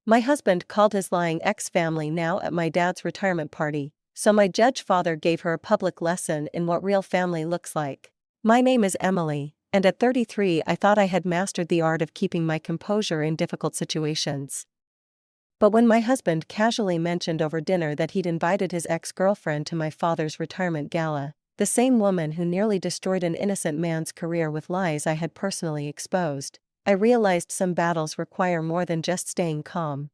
My husband called his lying ex-family now at my dad's retirement party, so my judge father gave her a public lesson in what real family looks like. My name is Emily, and at 33 I thought I had mastered the art of keeping my composure in difficult situations. But when my husband casually mentioned over dinner that he'd invited his ex-girlfriend to my father's retirement gala, the same woman who nearly destroyed an innocent man's career with lies I had personally exposed, I realized some battles require more than just staying calm.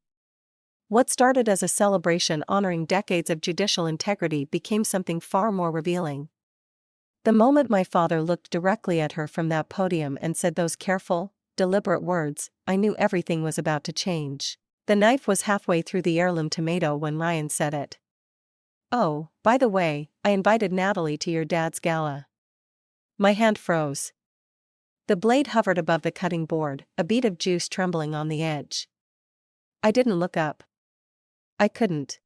What started as a celebration honoring decades of judicial integrity became something far more revealing. The moment my father looked directly at her from that podium and said those careful, deliberate words, I knew everything was about to change. The knife was halfway through the heirloom tomato when Ryan said it. "Oh, by the way, I invited Natalie to your dad's gala." My hand froze. The blade hovered above the cutting board, a bead of juice trembling on the edge. I didn't look up. I couldn't.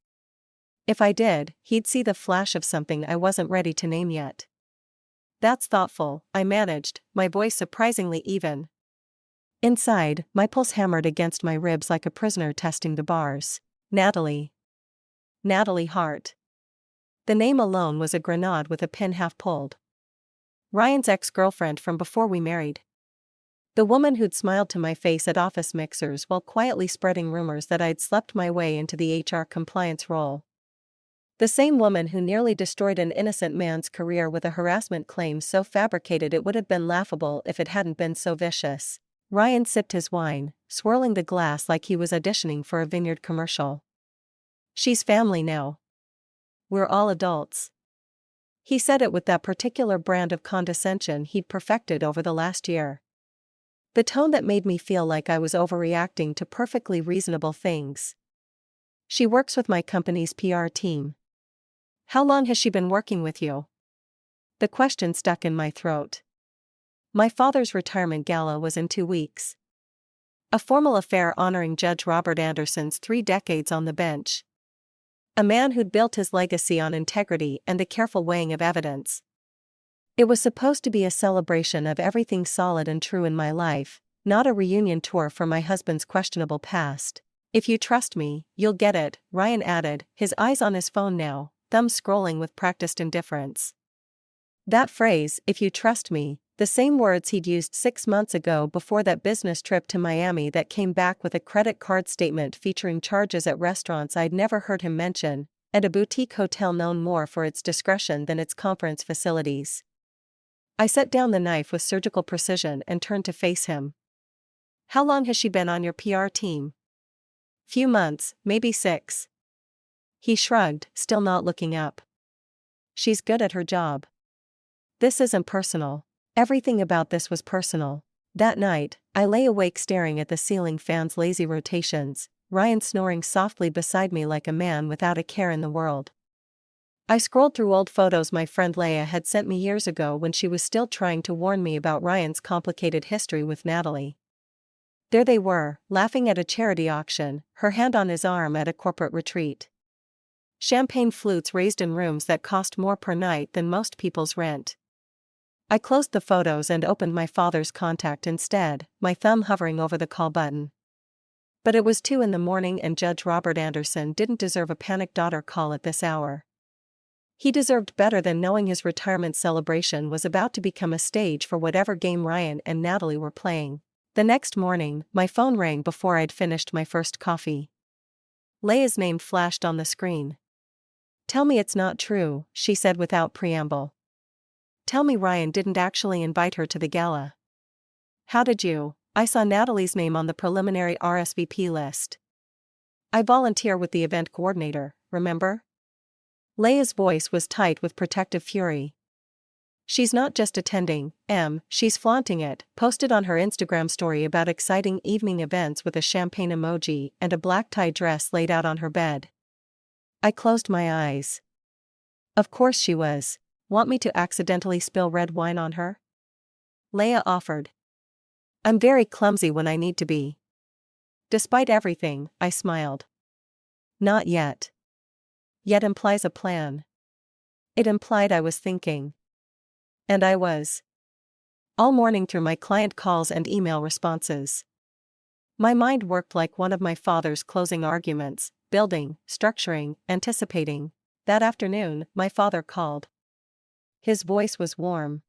If I did, he'd see the flash of something I wasn't ready to name yet. "That's thoughtful," I managed, my voice surprisingly even. Inside, my pulse hammered against my ribs like a prisoner testing the bars. Natalie. Natalie Hart. The name alone was a grenade with a pin half pulled. Ryan's ex-girlfriend from before we married. The woman who'd smiled to my face at office mixers while quietly spreading rumors that I'd slept my way into the HR compliance role. The same woman who nearly destroyed an innocent man's career with a harassment claim so fabricated it would have been laughable if it hadn't been so vicious. Ryan sipped his wine, swirling the glass like he was auditioning for a Vineyard commercial. "She's family now. We're all adults." He said it with that particular brand of condescension he'd perfected over the last year. The tone that made me feel like I was overreacting to perfectly reasonable things. "She works with my company's PR team." "How long has she been working with you?" The question stuck in my throat. My father's retirement gala was in 2 weeks. A formal affair honoring Judge Robert Anderson's 3 decades on the bench. A man who'd built his legacy on integrity and the careful weighing of evidence. It was supposed to be a celebration of everything solid and true in my life, not a reunion tour for my husband's questionable past. "If you trust me, you'll get it," Ryan added, his eyes on his phone now, thumbs scrolling with practiced indifference. That phrase, "if you trust me," the same words he'd used 6 months ago before that business trip to Miami that came back with a credit card statement featuring charges at restaurants I'd never heard him mention, and a boutique hotel known more for its discretion than its conference facilities. I set down the knife with surgical precision and turned to face him. "How long has she been on your PR team?" "Few months, maybe 6. He shrugged, still not looking up. "She's good at her job." This isn't personal. Everything about this was personal. That night, I lay awake staring at the ceiling fan's lazy rotations, Ryan snoring softly beside me like a man without a care in the world. I scrolled through old photos my friend Leia had sent me years ago when she was still trying to warn me about Ryan's complicated history with Natalie. There they were, laughing at a charity auction, her hand on his arm at a corporate retreat. Champagne flutes raised in rooms that cost more per night than most people's rent. I closed the photos and opened my father's contact instead, my thumb hovering over the call button. But it was 2 a.m. and Judge Robert Anderson didn't deserve a panicked daughter call at this hour. He deserved better than knowing his retirement celebration was about to become a stage for whatever game Ryan and Natalie were playing. The next morning, my phone rang before I'd finished my first coffee. Leia's name flashed on the screen. "Tell me it's not true," she said without preamble. "Tell me Ryan didn't actually invite her to the gala." "How did you?" "I saw Natalie's name on the preliminary RSVP list. I volunteer with the event coordinator, remember?" Leia's voice was tight with protective fury. "She's not just attending, she's flaunting it," posted on her Instagram story about exciting evening events with a champagne emoji and a black tie dress laid out on her bed. I closed my eyes. Of course she was. "Want me to accidentally spill red wine on her?" Leia offered. "I'm very clumsy when I need to be." Despite everything, I smiled. "Not yet." Yet implies a plan. It implied I was thinking. And I was. All morning through my client calls and email responses. My mind worked like one of my father's closing arguments, building, structuring, anticipating. That afternoon, my father called. His voice was warm.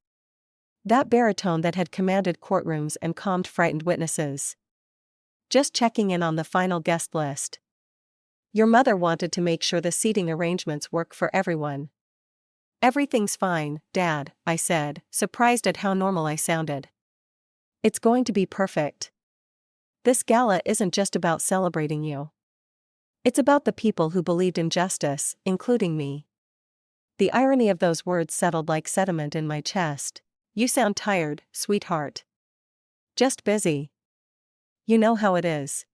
That baritone that had commanded courtrooms and calmed frightened witnesses. Just checking in on the final guest list. Your mother wanted to make sure the seating arrangements work for everyone. Everything's fine, Dad, I said, surprised at how normal I sounded. It's going to be perfect. This gala isn't just about celebrating you. It's about the people who believed in justice, including me. The irony of those words settled like sediment in my chest. You sound tired, sweetheart. Just busy. You know how it is.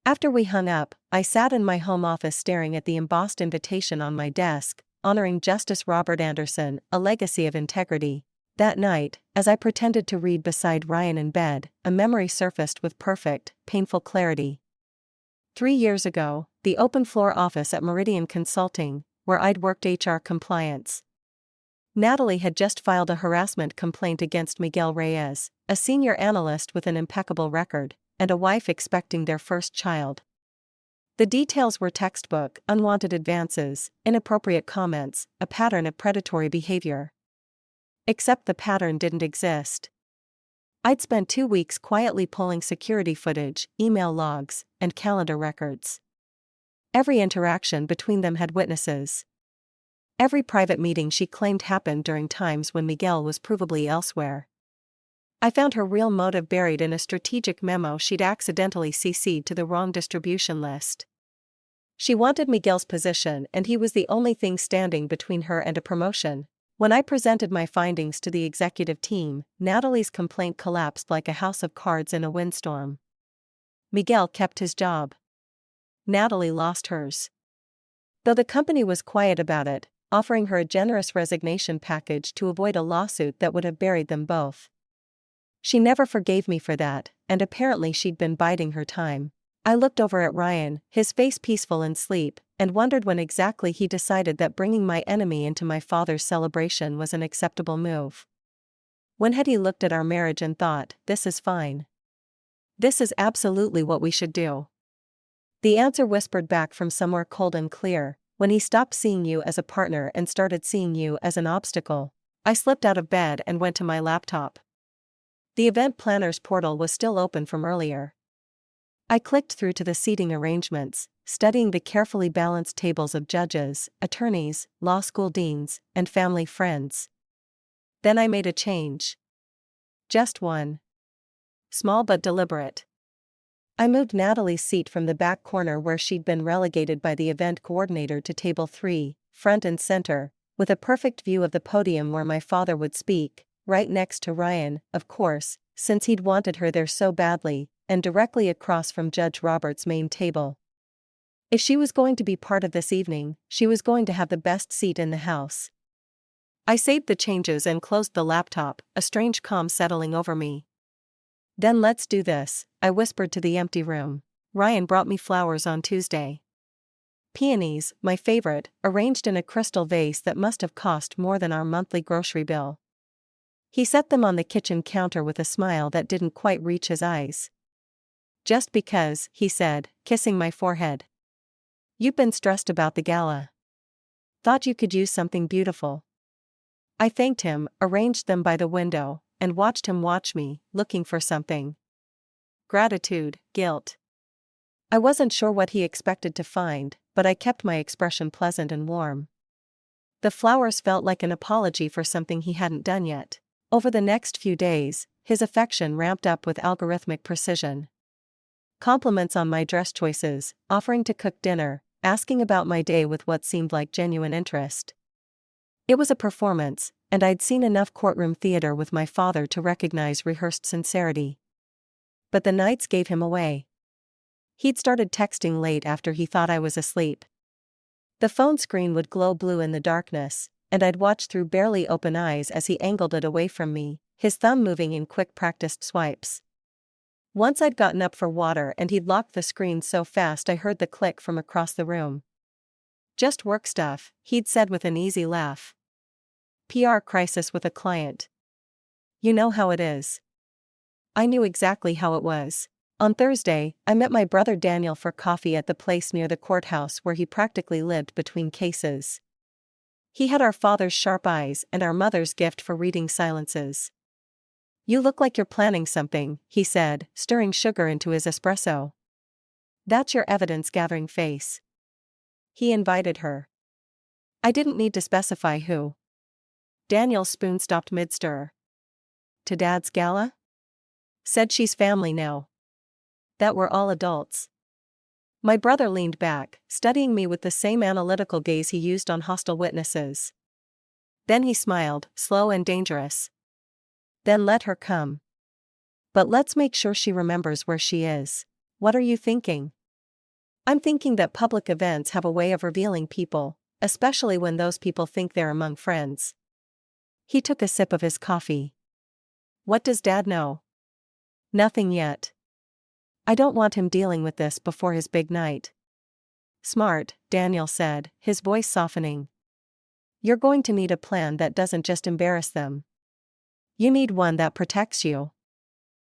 After we hung up, I sat in my home office staring at the embossed invitation on my desk, honoring Justice Robert Anderson, a legacy of integrity. That night, as I pretended to read beside Ryan in bed, a memory surfaced with perfect, painful clarity. 3 years ago, the open-floor office at Meridian Consulting, where I'd worked HR compliance. Natalie had just filed a harassment complaint against Miguel Reyes, a senior analyst with an impeccable record, and a wife expecting their first child. The details were textbook: unwanted advances, inappropriate comments, a pattern of predatory behavior. Except the pattern didn't exist. I'd spent 2 weeks quietly pulling security footage, email logs, and calendar records. Every interaction between them had witnesses. Every private meeting she claimed happened during times when Miguel was provably elsewhere. I found her real motive buried in a strategic memo she'd accidentally CC'd to the wrong distribution list. She wanted Miguel's position, and he was the only thing standing between her and a promotion. When I presented my findings to the executive team, Natalie's complaint collapsed like a house of cards in a windstorm. Miguel kept his job. Natalie lost hers. Though the company was quiet about it, offering her a generous resignation package to avoid a lawsuit that would have buried them both. She never forgave me for that, and apparently she'd been biding her time. I looked over at Ryan, his face peaceful in sleep, and wondered when exactly he decided that bringing my enemy into my father's celebration was an acceptable move. When had he looked at our marriage and thought, this is fine? This is absolutely what we should do. The answer whispered back from somewhere cold and clear: when he stopped seeing you as a partner and started seeing you as an obstacle. I slipped out of bed and went to my laptop. The event planner's portal was still open from earlier. I clicked through to the seating arrangements, studying the carefully balanced tables of judges, attorneys, law school deans, and family friends. Then I made a change. Just one. Small but deliberate. I moved Natalie's seat from the back corner where she'd been relegated by the event coordinator to table 3, front and center, with a perfect view of the podium where my father would speak, right next to Ryan, of course, since he'd wanted her there so badly, and directly across from Judge Roberts' main table. If she was going to be part of this evening, she was going to have the best seat in the house. I saved the changes and closed the laptop, a strange calm settling over me. Then let's do this, I whispered to the empty room. Ryan brought me flowers on Tuesday. Peonies, my favorite, arranged in a crystal vase that must have cost more than our monthly grocery bill. He set them on the kitchen counter with a smile that didn't quite reach his eyes. Just because, he said, kissing my forehead. You've been stressed about the gala. Thought you could use something beautiful. I thanked him, arranged them by the window, and watched him watch me, looking for something. Gratitude, guilt. I wasn't sure what he expected to find, but I kept my expression pleasant and warm. The flowers felt like an apology for something he hadn't done yet. Over the next few days, his affection ramped up with algorithmic precision. Compliments on my dress choices, offering to cook dinner, asking about my day with what seemed like genuine interest. It was a performance, and I'd seen enough courtroom theater with my father to recognize rehearsed sincerity. But the nights gave him away. He'd started texting late after he thought I was asleep. The phone screen would glow blue in the darkness, and I'd watch through barely open eyes as he angled it away from me, his thumb moving in quick practiced swipes. Once I'd gotten up for water and he'd locked the screen so fast I heard the click from across the room. Just work stuff, he'd said with an easy laugh. PR crisis with a client. You know how it is. I knew exactly how it was. On Thursday, I met my brother Daniel for coffee at the place near the courthouse where he practically lived between cases. He had our father's sharp eyes and our mother's gift for reading silences. "You look like you're planning something," he said, stirring sugar into his espresso. "That's your evidence-gathering face." He invited her. I didn't need to specify who. Daniel's spoon stopped mid-stir. "To Dad's gala?" "Said she's family now. That we're all adults." My brother leaned back, studying me with the same analytical gaze he used on hostile witnesses. Then he smiled, slow and dangerous. "Then let her come. But let's make sure she remembers where she is." "What are you thinking?" "I'm thinking that public events have a way of revealing people, especially when those people think they're among friends." He took a sip of his coffee. "What does Dad know?" "Nothing yet. I don't want him dealing with this before his big night." "Smart," Daniel said, his voice softening. "You're going to need a plan that doesn't just embarrass them. You need one that protects you."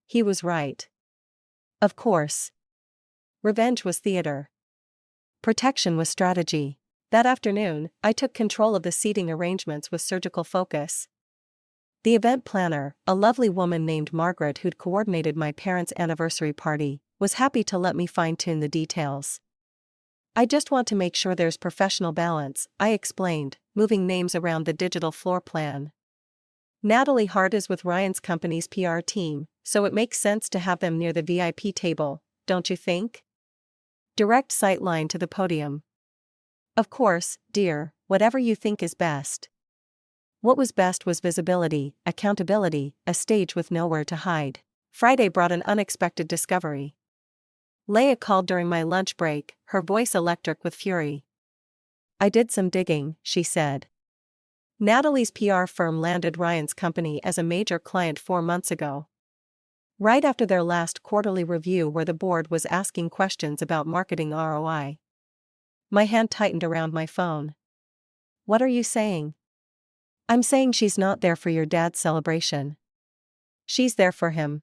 He was right. Of course. Revenge was theater. Protection was strategy. That afternoon, I took control of the seating arrangements with surgical focus. The event planner, a lovely woman named Margaret who'd coordinated my parents' anniversary party, was happy to let me fine-tune the details. "I just want to make sure there's professional balance," I explained, moving names around the digital floor plan. "Natalie Hart is with Ryan's company's PR team, so it makes sense to have them near the VIP table, don't you think? Direct sight line to the podium." "Of course, dear, whatever you think is best." What was best was visibility, accountability, a stage with nowhere to hide. Friday brought an unexpected discovery. Leia called during my lunch break, her voice electric with fury. "I did some digging," she said. "Natalie's PR firm landed Ryan's company as a major client 4 months ago. Right after their last quarterly review where the board was asking questions about marketing ROI. My hand tightened around my phone. "What are you saying?" "I'm saying she's not there for your dad's celebration. She's there for him.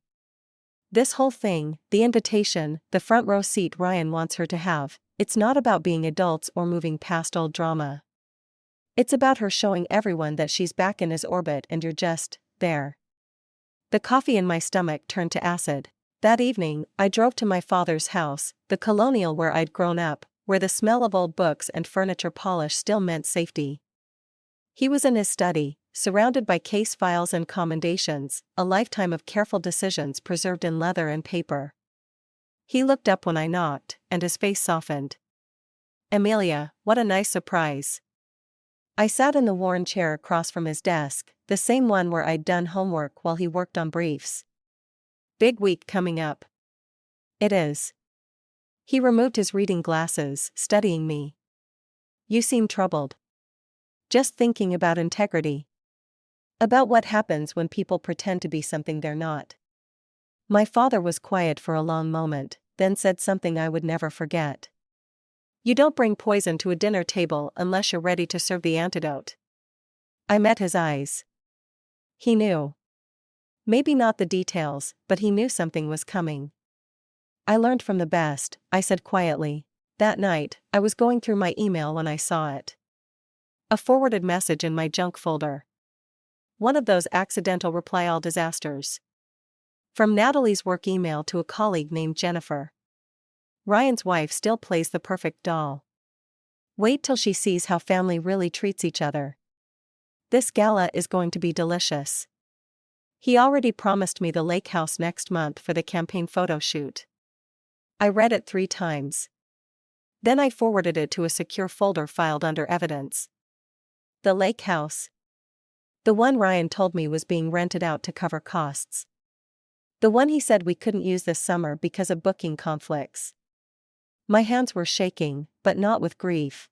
This whole thing, the invitation, the front row seat Ryan wants her to have, it's not about being adults or moving past old drama. It's about her showing everyone that she's back in his orbit and you're just there." The coffee in my stomach turned to acid. That evening, I drove to my father's house, the colonial where I'd grown up, where the smell of old books and furniture polish still meant safety. He was in his study, surrounded by case files and commendations, a lifetime of careful decisions preserved in leather and paper. He looked up when I knocked, and his face softened. "Amelia, what a nice surprise." I sat in the worn chair across from his desk, the same one where I'd done homework while he worked on briefs. "Big week coming up." "It is." He removed his reading glasses, studying me. "You seem troubled." "Just thinking about integrity. About what happens when people pretend to be something they're not." My father was quiet for a long moment, then said something I would never forget. "You don't bring poison to a dinner table unless you're ready to serve the antidote." I met his eyes. He knew. Maybe not the details, but he knew something was coming. "I learned from the best," I said quietly. That night, I was going through my email when I saw it. A forwarded message in my junk folder. One of those accidental reply-all disasters. From Natalie's work email to a colleague named Jennifer. "Ryan's wife still plays the perfect doll. Wait till she sees how family really treats each other. This gala is going to be delicious. He already promised me the lake house next month for the campaign photo shoot." I read it 3 times. Then I forwarded it to a secure folder filed under evidence. The lake house. The one Ryan told me was being rented out to cover costs. The one he said we couldn't use this summer because of booking conflicts. My hands were shaking, but not with grief.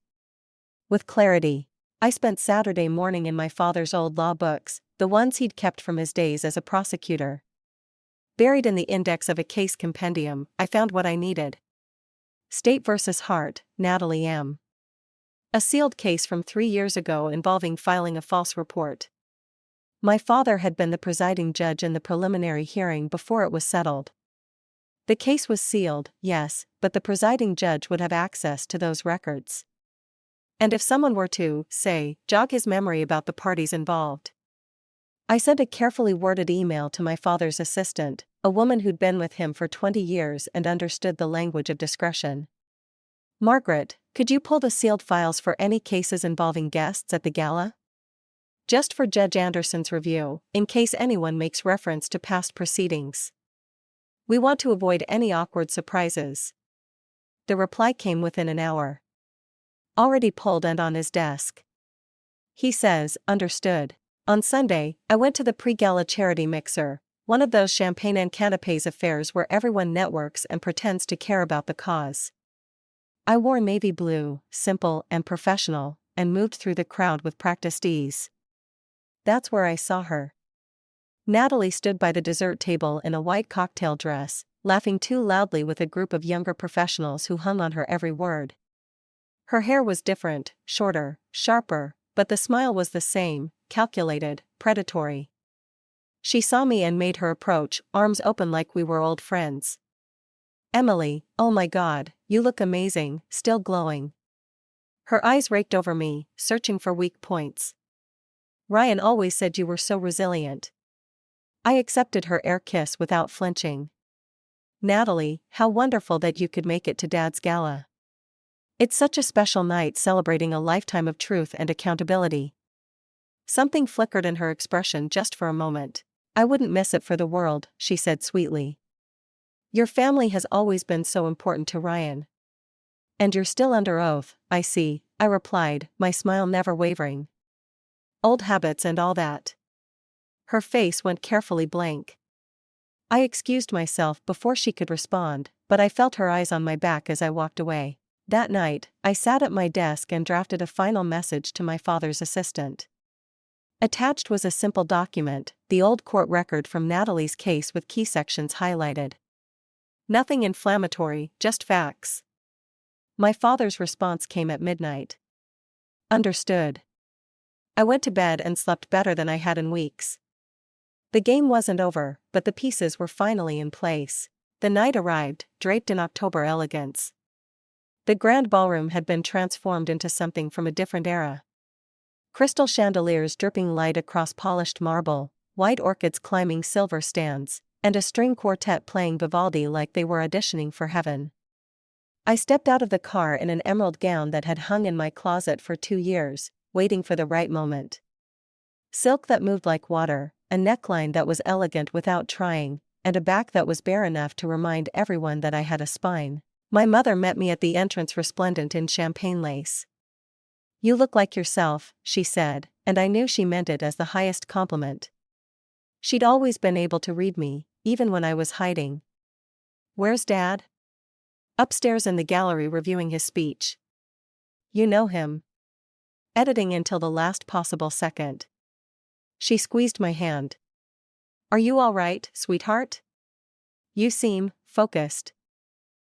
With clarity. I spent Saturday morning in my father's old law books, the ones he'd kept from his days as a prosecutor. Buried in the index of a case compendium, I found what I needed. State vs. Hart, Natalie M. A sealed case from 3 years ago involving filing a false report. My father had been the presiding judge in the preliminary hearing before it was settled. The case was sealed, yes, but the presiding judge would have access to those records. And if someone were to, say, jog his memory about the parties involved. I sent a carefully worded email to my father's assistant, a woman who'd been with him for 20 years and understood the language of discretion. Margaret, could you pull the sealed files for any cases involving guests at the gala? Just for Judge Anderson's review, in case anyone makes reference to past proceedings. We want to avoid any awkward surprises. The reply came within an hour. Already pulled and on his desk. He says, understood. On Sunday, I went to the pre-gala charity mixer, one of those champagne and canapes affairs where everyone networks and pretends to care about the cause. I wore navy blue, simple and professional, and moved through the crowd with practiced ease. That's where I saw her. Natalie stood by the dessert table in a white cocktail dress, laughing too loudly with a group of younger professionals who hung on her every word. Her hair was different, shorter, sharper, but the smile was the same, calculated, predatory. She saw me and made her approach, arms open like we were old friends. Emily, oh my God, you look amazing, still glowing. Her eyes raked over me, searching for weak points. Ryan always said you were so resilient. I accepted her air kiss without flinching. Natalie, how wonderful that you could make it to Dad's gala. It's such a special night celebrating a lifetime of truth and accountability. Something flickered in her expression just for a moment. I wouldn't miss it for the world, she said sweetly. Your family has always been so important to Ryan. And you're still under oath, I see, I replied, my smile never wavering. Old habits and all that. Her face went carefully blank. I excused myself before she could respond, but I felt her eyes on my back as I walked away. That night, I sat at my desk and drafted a final message to my father's assistant. Attached was a simple document, the old court record from Natalie's case with key sections highlighted. Nothing inflammatory, just facts. My father's response came at midnight. Understood. I went to bed and slept better than I had in weeks. The game wasn't over, but the pieces were finally in place. The night arrived, draped in October elegance. The grand ballroom had been transformed into something from a different era. Crystal chandeliers dripping light across polished marble, white orchids climbing silver stands, and a string quartet playing Vivaldi like they were auditioning for heaven. I stepped out of the car in an emerald gown that had hung in my closet for 2 years, waiting for the right moment. Silk that moved like water, a neckline that was elegant without trying, and a back that was bare enough to remind everyone that I had a spine. My mother met me at the entrance resplendent in champagne lace. You look like yourself, she said, and I knew she meant it as the highest compliment. She'd always been able to read me, even when I was hiding. Where's Dad? Upstairs in the gallery reviewing his speech. You know him. Editing until the last possible second. She squeezed my hand. Are you all right, sweetheart? You seem focused.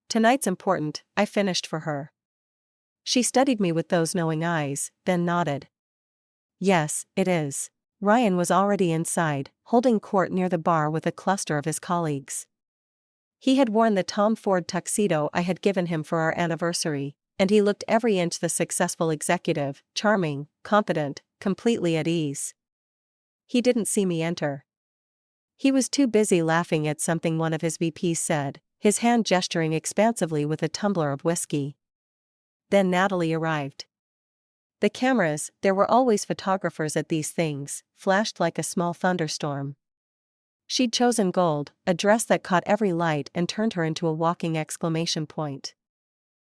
Tonight's important, I finished for her. She studied me with those knowing eyes, then nodded. Yes, it is. Ryan was already inside, holding court near the bar with a cluster of his colleagues. He had worn the Tom Ford tuxedo I had given him for our anniversary, and he looked every inch the successful executive, charming, confident, completely at ease. He didn't see me enter. He was too busy laughing at something one of his VPs said, his hand gesturing expansively with a tumbler of whiskey. Then Natalie arrived. The cameras, there were always photographers at these things, flashed like a small thunderstorm. She'd chosen gold, a dress that caught every light and turned her into a walking exclamation point.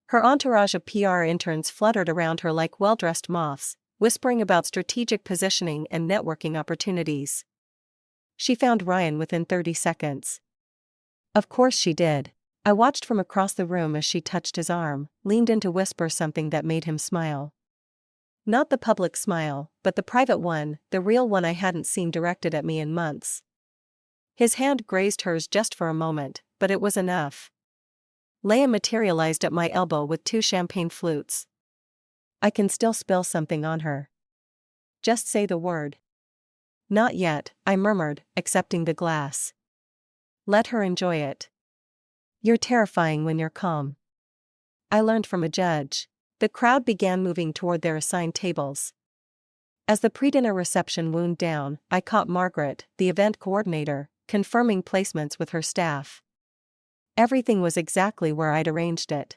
Her entourage of PR interns fluttered around her like well-dressed moths, whispering about strategic positioning and networking opportunities. She found Ryan within 30 seconds. Of course she did. I watched from across the room as she touched his arm, leaned in to whisper something that made him smile. Not the public smile, but the private one, the real one I hadn't seen directed at me in months. His hand grazed hers just for a moment, but it was enough. Leia materialized at my elbow with 2 champagne flutes. I can still spill something on her. Just say the word. Not yet, I murmured, accepting the glass. Let her enjoy it. You're terrifying when you're calm. I learned from a judge. The crowd began moving toward their assigned tables. As the pre-dinner reception wound down, I caught Margaret, the event coordinator, confirming placements with her staff. Everything was exactly where I'd arranged it.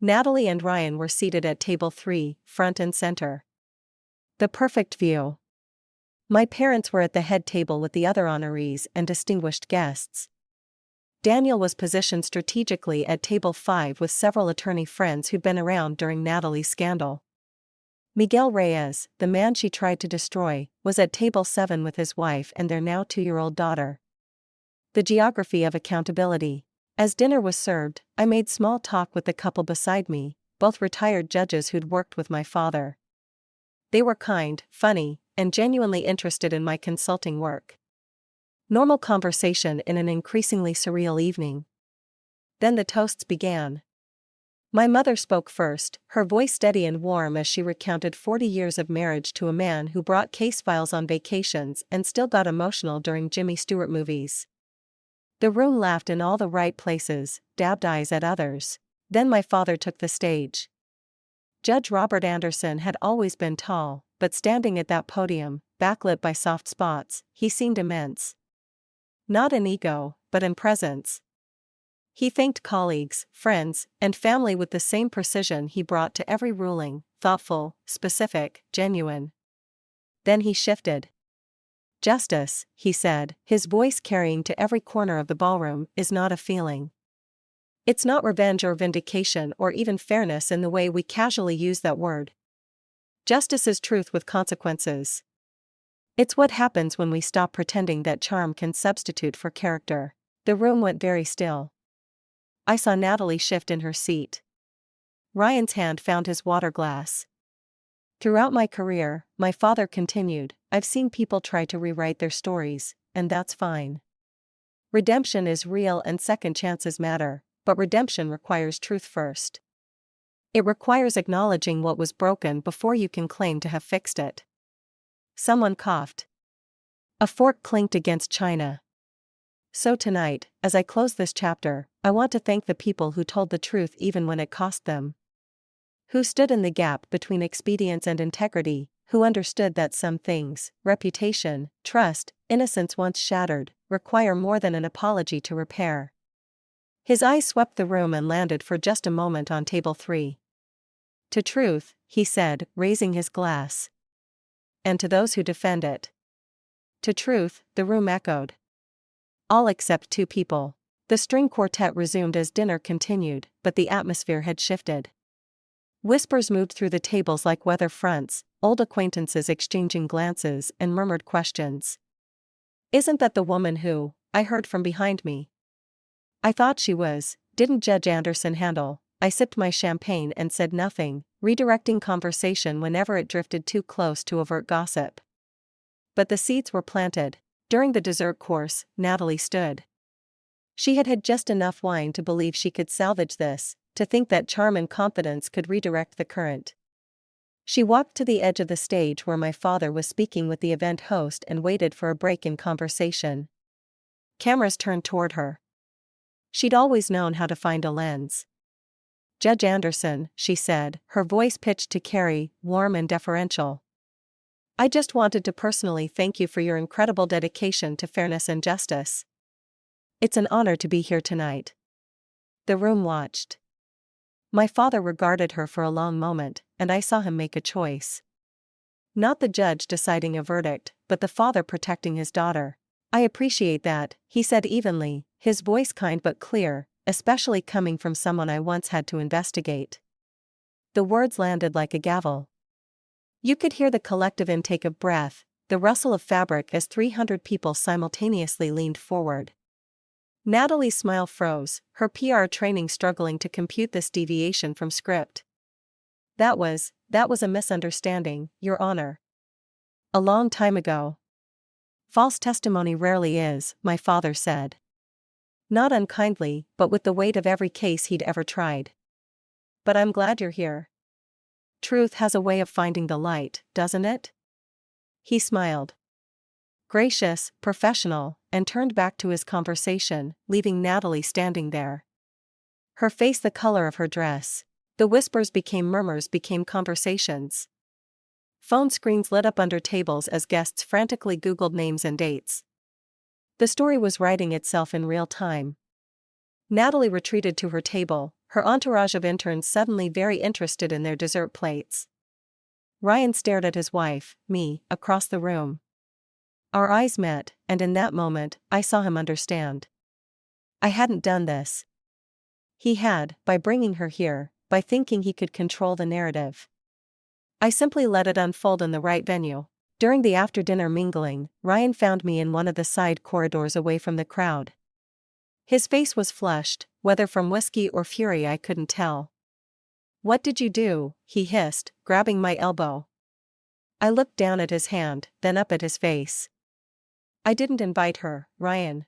Natalie and Ryan were seated at table 3, front and center. The perfect view. My parents were at the head table with the other honorees and distinguished guests. Daniel was positioned strategically at table 5 with several attorney friends who'd been around during Natalie's scandal. Miguel Reyes, the man she tried to destroy, was at table 7 with his wife and their now 2-year-old daughter. The geography of accountability. As dinner was served, I made small talk with the couple beside me, both retired judges who'd worked with my father. They were kind, funny, and genuinely interested in my consulting work. Normal conversation in an increasingly surreal evening. Then the toasts began. My mother spoke first, her voice steady and warm as she recounted 40 years of marriage to a man who brought case files on vacations and still got emotional during Jimmy Stewart movies. The room laughed in all the right places, dabbed eyes at others. Then my father took the stage. Judge Robert Anderson had always been tall, but standing at that podium, backlit by soft spots, he seemed immense. Not in ego, but in presence. He thanked colleagues, friends, and family with the same precision he brought to every ruling, thoughtful, specific, genuine. Then he shifted. Justice, he said, his voice carrying to every corner of the ballroom, is not a feeling. It's not revenge or vindication or even fairness in the way we casually use that word. Justice is truth with consequences. It's what happens when we stop pretending that charm can substitute for character. The room went very still. I saw Natalie shift in her seat. Ryan's hand found his water glass. Throughout my career, my father continued, I've seen people try to rewrite their stories, and that's fine. Redemption is real and second chances matter, but redemption requires truth first. It requires acknowledging what was broken before you can claim to have fixed it. Someone coughed. A fork clinked against china. So tonight, as I close this chapter, I want to thank the people who told the truth even when it cost them. Who stood in the gap between expedience and integrity, who understood that some things, reputation, trust, innocence once shattered, require more than an apology to repair. His eyes swept the room and landed for just a moment on table 3. To truth, he said, raising his glass. And to those who defend it. To truth, the room echoed. All except 2 people. The string quartet resumed as dinner continued, but the atmosphere had shifted. Whispers moved through the tables like weather fronts, old acquaintances exchanging glances and murmured questions. Isn't that the woman who, I heard from behind me? I thought she was, didn't Judge Anderson handle? I sipped my champagne and said nothing, redirecting conversation whenever it drifted too close to overt gossip. But the seeds were planted. During the dessert course, Natalie stood. She had had just enough wine to believe she could salvage this, to think that charm and confidence could redirect the current. She walked to the edge of the stage where my father was speaking with the event host and waited for a break in conversation. Cameras turned toward her. She'd always known how to find a lens. Judge Anderson, she said, her voice pitched to Carrie, warm and deferential. I just wanted to personally thank you for your incredible dedication to fairness and justice. It's an honor to be here tonight. The room watched. My father regarded her for a long moment, and I saw him make a choice. Not the judge deciding a verdict, but the father protecting his daughter. I appreciate that, he said evenly, his voice kind but clear, especially coming from someone I once had to investigate. The words landed like a gavel. You could hear the collective intake of breath, the rustle of fabric as 300 people simultaneously leaned forward. Natalie's smile froze, her PR training struggling to compute this deviation from script. That was a misunderstanding, Your Honor. A long time ago. False testimony rarely is, my father said. Not unkindly, but with the weight of every case he'd ever tried. But I'm glad you're here. Truth has a way of finding the light, doesn't it? He smiled. gracious, professional, and turned back to his conversation, leaving Natalie standing there. Her face the color of her dress. The whispers became murmurs, became conversations. Phone screens lit up under tables as guests frantically Googled names and dates. The story was writing itself in real time. Natalie retreated to her table, her entourage of interns suddenly very interested in their dessert plates. Ryan stared at his wife, me, across the room. Our eyes met, and in that moment, I saw him understand. I hadn't done this. He had, by bringing her here, by thinking he could control the narrative. I simply let it unfold in the right venue. During the after-dinner mingling, Ryan found me in one of the side corridors away from the crowd. His face was flushed, whether from whiskey or fury I couldn't tell. "What did you do?" he hissed, grabbing my elbow. I looked down at his hand, then up at his face. "I didn't invite her, Ryan."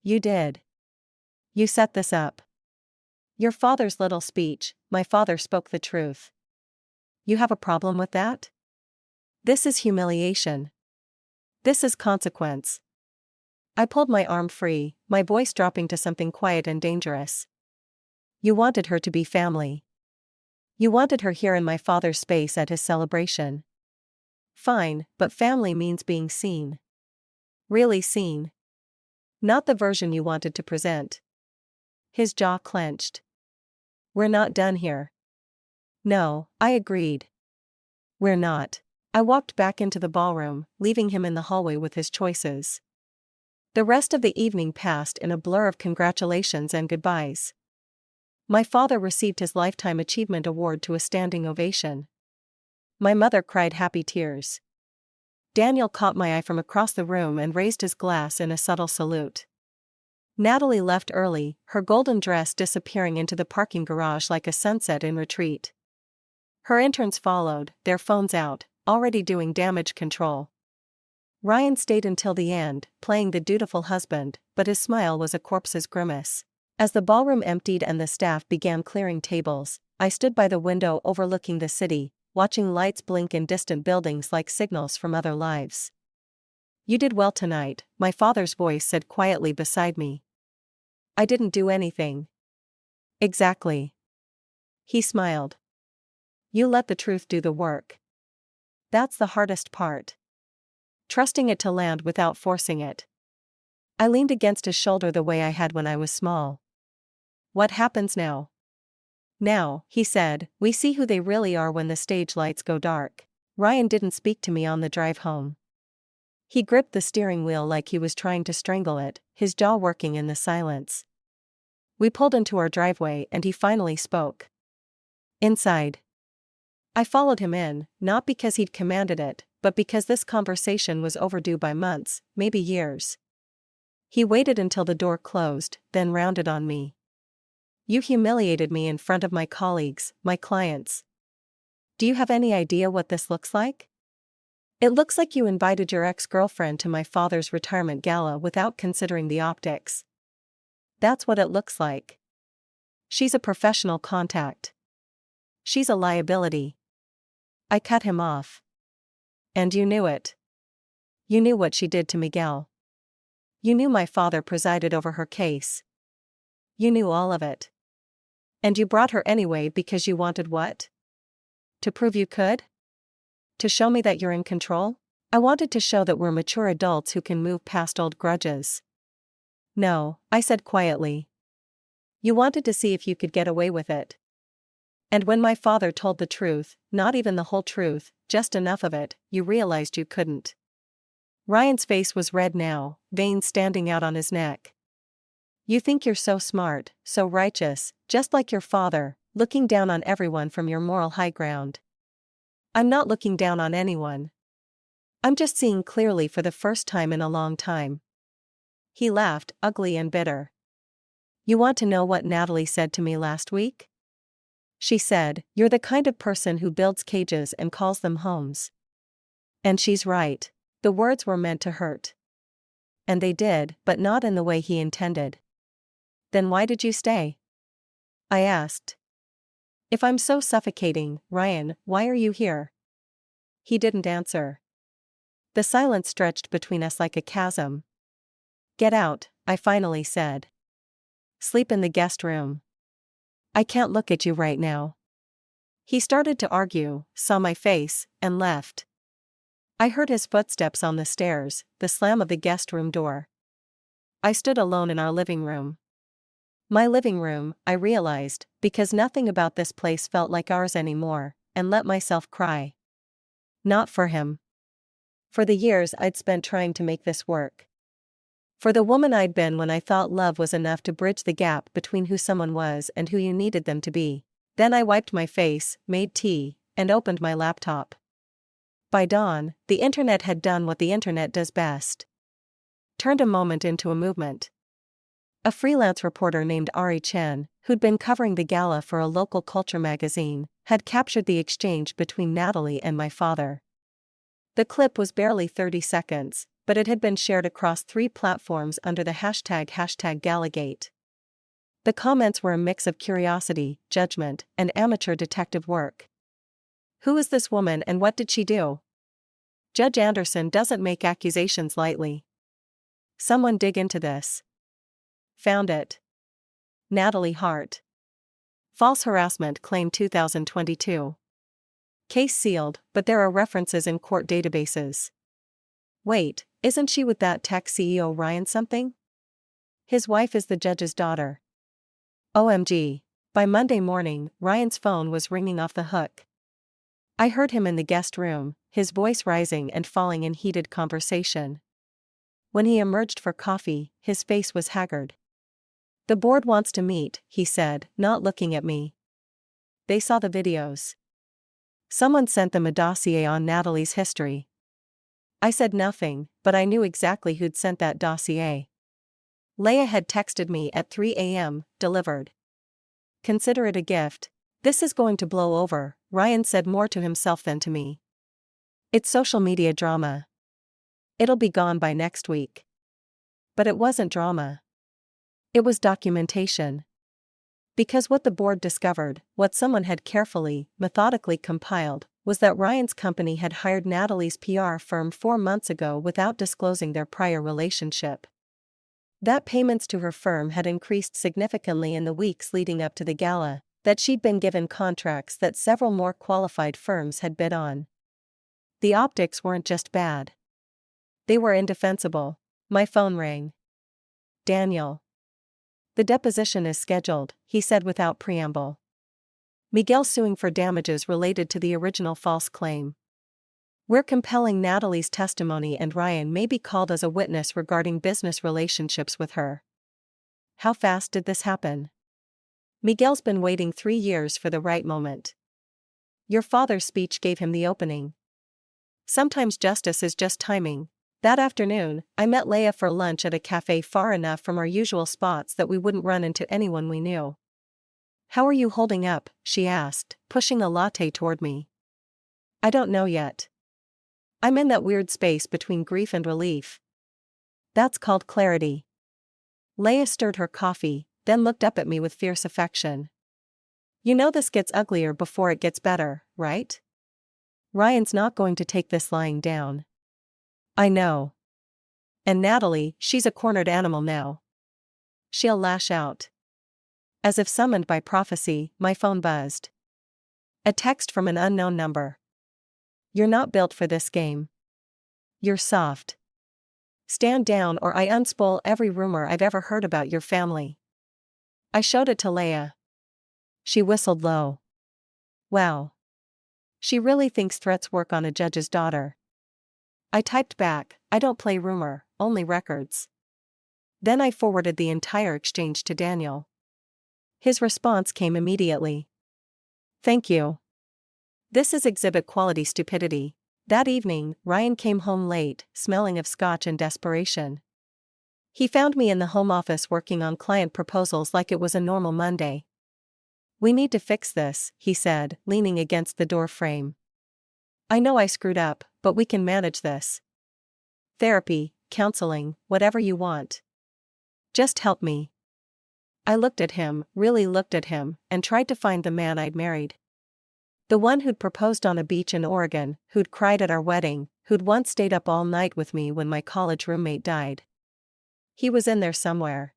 "You did. You set this up. Your father's little speech, my father spoke the truth. You have a problem with that? This is humiliation. This is consequence." I pulled my arm free, my voice dropping to something quiet and dangerous. "You wanted her to be family. You wanted her here in my father's space at his celebration. Fine, but family means being seen. Really seen. Not the version you wanted to present." His jaw clenched. "We're not done here." "No," I agreed. "We're not." I walked back into the ballroom, leaving him in the hallway with his choices. The rest of the evening passed in a blur of congratulations and goodbyes. My father received his Lifetime Achievement Award to a standing ovation. My mother cried happy tears. Daniel caught my eye from across the room and raised his glass in a subtle salute. Natalie left early, her golden dress disappearing into the parking garage like a sunset in retreat. Her interns followed, their phones out, already doing damage control. Ryan stayed until the end, playing the dutiful husband, but his smile was a corpse's grimace. As the ballroom emptied and the staff began clearing tables, I stood by the window overlooking the city, watching lights blink in distant buildings like signals from other lives. "You did well tonight," my father's voice said quietly beside me. "I didn't do anything." "Exactly." He smiled. "You let the truth do the work. That's the hardest part. Trusting it to land without forcing it." I leaned against his shoulder the way I had when I was small. "What happens now?" "Now," he said, "we see who they really are when the stage lights go dark." Ryan didn't speak to me on the drive home. He gripped the steering wheel like he was trying to strangle it, his jaw working in the silence. We pulled into our driveway and he finally spoke. "Inside." I followed him in, not because he'd commanded it, but because this conversation was overdue by months, maybe years. He waited until the door closed, then rounded on me. "You humiliated me in front of my colleagues, my clients. Do you have any idea what this looks like? It looks like you invited your ex-girlfriend to my father's retirement gala without considering the optics. That's what it looks like. She's a professional contact. She's a liability." I cut him off. "And you knew it. You knew what she did to Miguel. You knew my father presided over her case. You knew all of it. And you brought her anyway because you wanted what? To prove you could? To show me that you're in control? I wanted to show that we're mature adults who can move past old grudges." "No," I said quietly. "You wanted to see if you could get away with it. And when my father told the truth, not even the whole truth, just enough of it, you realized you couldn't." Ryan's face was red now, veins standing out on his neck. "You think you're so smart, so righteous, just like your father, looking down on everyone from your moral high ground." "I'm not looking down on anyone. I'm just seeing clearly for the first time in a long time." He laughed, ugly and bitter. "You want to know what Natalie said to me last week? She said, 'You're the kind of person who builds cages and calls them homes.' And she's right. The words were meant to hurt. And they did, but not in the way he intended." "Then why did you stay?" I asked. "If I'm so suffocating, Ryan, why are you here?" He didn't answer. The silence stretched between us like a chasm. Get out, I finally said. Sleep in the guest room. I can't look at you right now. He started to argue, saw my face, and left. I heard his footsteps on the stairs, the slam of the guest room door. I stood alone in our living room. My living room, I realized, because nothing about this place felt like ours anymore, and let myself cry. Not for him. For the years I'd spent trying to make this work. For the woman I'd been when I thought love was enough to bridge the gap between who someone was and who you needed them to be. Then I wiped my face, made tea, and opened my laptop. By dawn, the internet had done what the internet does best. Turned a moment into a movement. A freelance reporter named Ari Chen, who'd been covering the gala for a local culture magazine, had captured the exchange between Natalie and my father. The clip was barely 30 seconds, but it had been shared across 3 platforms under the hashtag #Galagate. The comments were a mix of curiosity, judgment, and amateur detective work. Who is this woman and what did she do? Judge Anderson doesn't make accusations lightly. Someone dig into this. Found it. Natalie Hart. False harassment claim 2022. Case sealed, but there are references in court databases. Wait, isn't she with that tech CEO Ryan something? His wife is the judge's daughter. OMG. By Monday morning, Ryan's phone was ringing off the hook. I heard him in the guest room, his voice rising and falling in heated conversation. When he emerged for coffee, his face was haggard. The board wants to meet, he said, not looking at me. They saw the videos. Someone sent them a dossier on Natalie's history. I said nothing, but I knew exactly who'd sent that dossier. Leia had texted me at 3 a.m., delivered. Consider it a gift. This is going to blow over, Ryan said more to himself than to me. It's social media drama. It'll be gone by next week. But it wasn't drama. It was documentation. Because what the board discovered, what someone had carefully, methodically compiled, was that Ryan's company had hired Natalie's PR firm 4 months ago without disclosing their prior relationship. That payments to her firm had increased significantly in the weeks leading up to the gala, that she'd been given contracts that several more qualified firms had bid on. The optics weren't just bad. They were indefensible. My phone rang. Daniel. The deposition is scheduled, he said without preamble. Miguel suing for damages related to the original false claim. We're compelling Natalie's testimony and Ryan may be called as a witness regarding business relationships with her. How fast did this happen? Miguel's been waiting 3 years for the right moment. Your father's speech gave him the opening. Sometimes justice is just timing. That afternoon, I met Leia for lunch at a cafe far enough from our usual spots that we wouldn't run into anyone we knew. How are you holding up? She asked, pushing a latte toward me. I don't know yet. I'm in that weird space between grief and relief. That's called clarity. Leia stirred her coffee, then looked up at me with fierce affection. You know this gets uglier before it gets better, right? Ryan's not going to take this lying down. I know. And Natalie, she's a cornered animal now. She'll lash out. As if summoned by prophecy, my phone buzzed. A text from an unknown number. You're not built for this game. You're soft. Stand down or I unspool every rumor I've ever heard about your family. I showed it to Leia. She whistled low. Wow. She really thinks threats work on a judge's daughter. I typed back, I don't play rumor, only records. Then I forwarded the entire exchange to Daniel. His response came immediately. Thank you. This is exhibit quality stupidity. That evening, Ryan came home late, smelling of scotch and desperation. He found me in the home office working on client proposals like it was a normal Monday. We need to fix this, he said, leaning against the door frame. I know I screwed up, but we can manage this. Therapy, counseling, whatever you want. Just help me. I looked at him, really looked at him, and tried to find the man I'd married. The one who'd proposed on a beach in Oregon, who'd cried at our wedding, who'd once stayed up all night with me when my college roommate died. He was in there somewhere.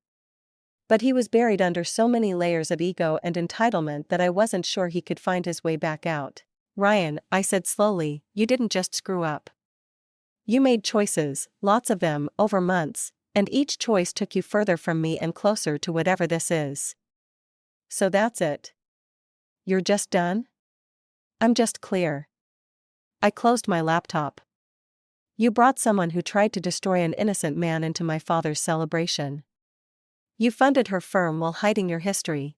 But he was buried under so many layers of ego and entitlement that I wasn't sure he could find his way back out. Ryan, I said slowly, you didn't just screw up. You made choices, lots of them, over months, and each choice took you further from me and closer to whatever this is. So that's it. You're just done? I'm just clear. I closed my laptop. You brought someone who tried to destroy an innocent man into my father's celebration. You funded her firm while hiding your history.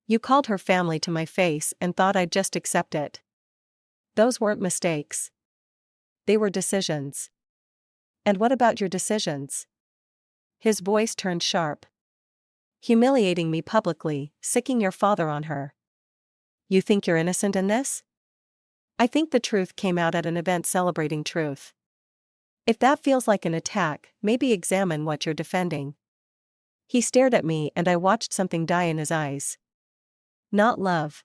You called her family to my face and thought I'd just accept it. Those weren't mistakes. They were decisions. And what about your decisions? His voice turned sharp. Humiliating me publicly, sicking your father on her. You think you're innocent in this? I think the truth came out at an event celebrating truth. If that feels like an attack, maybe examine what you're defending. He stared at me and I watched something die in his eyes. Not love.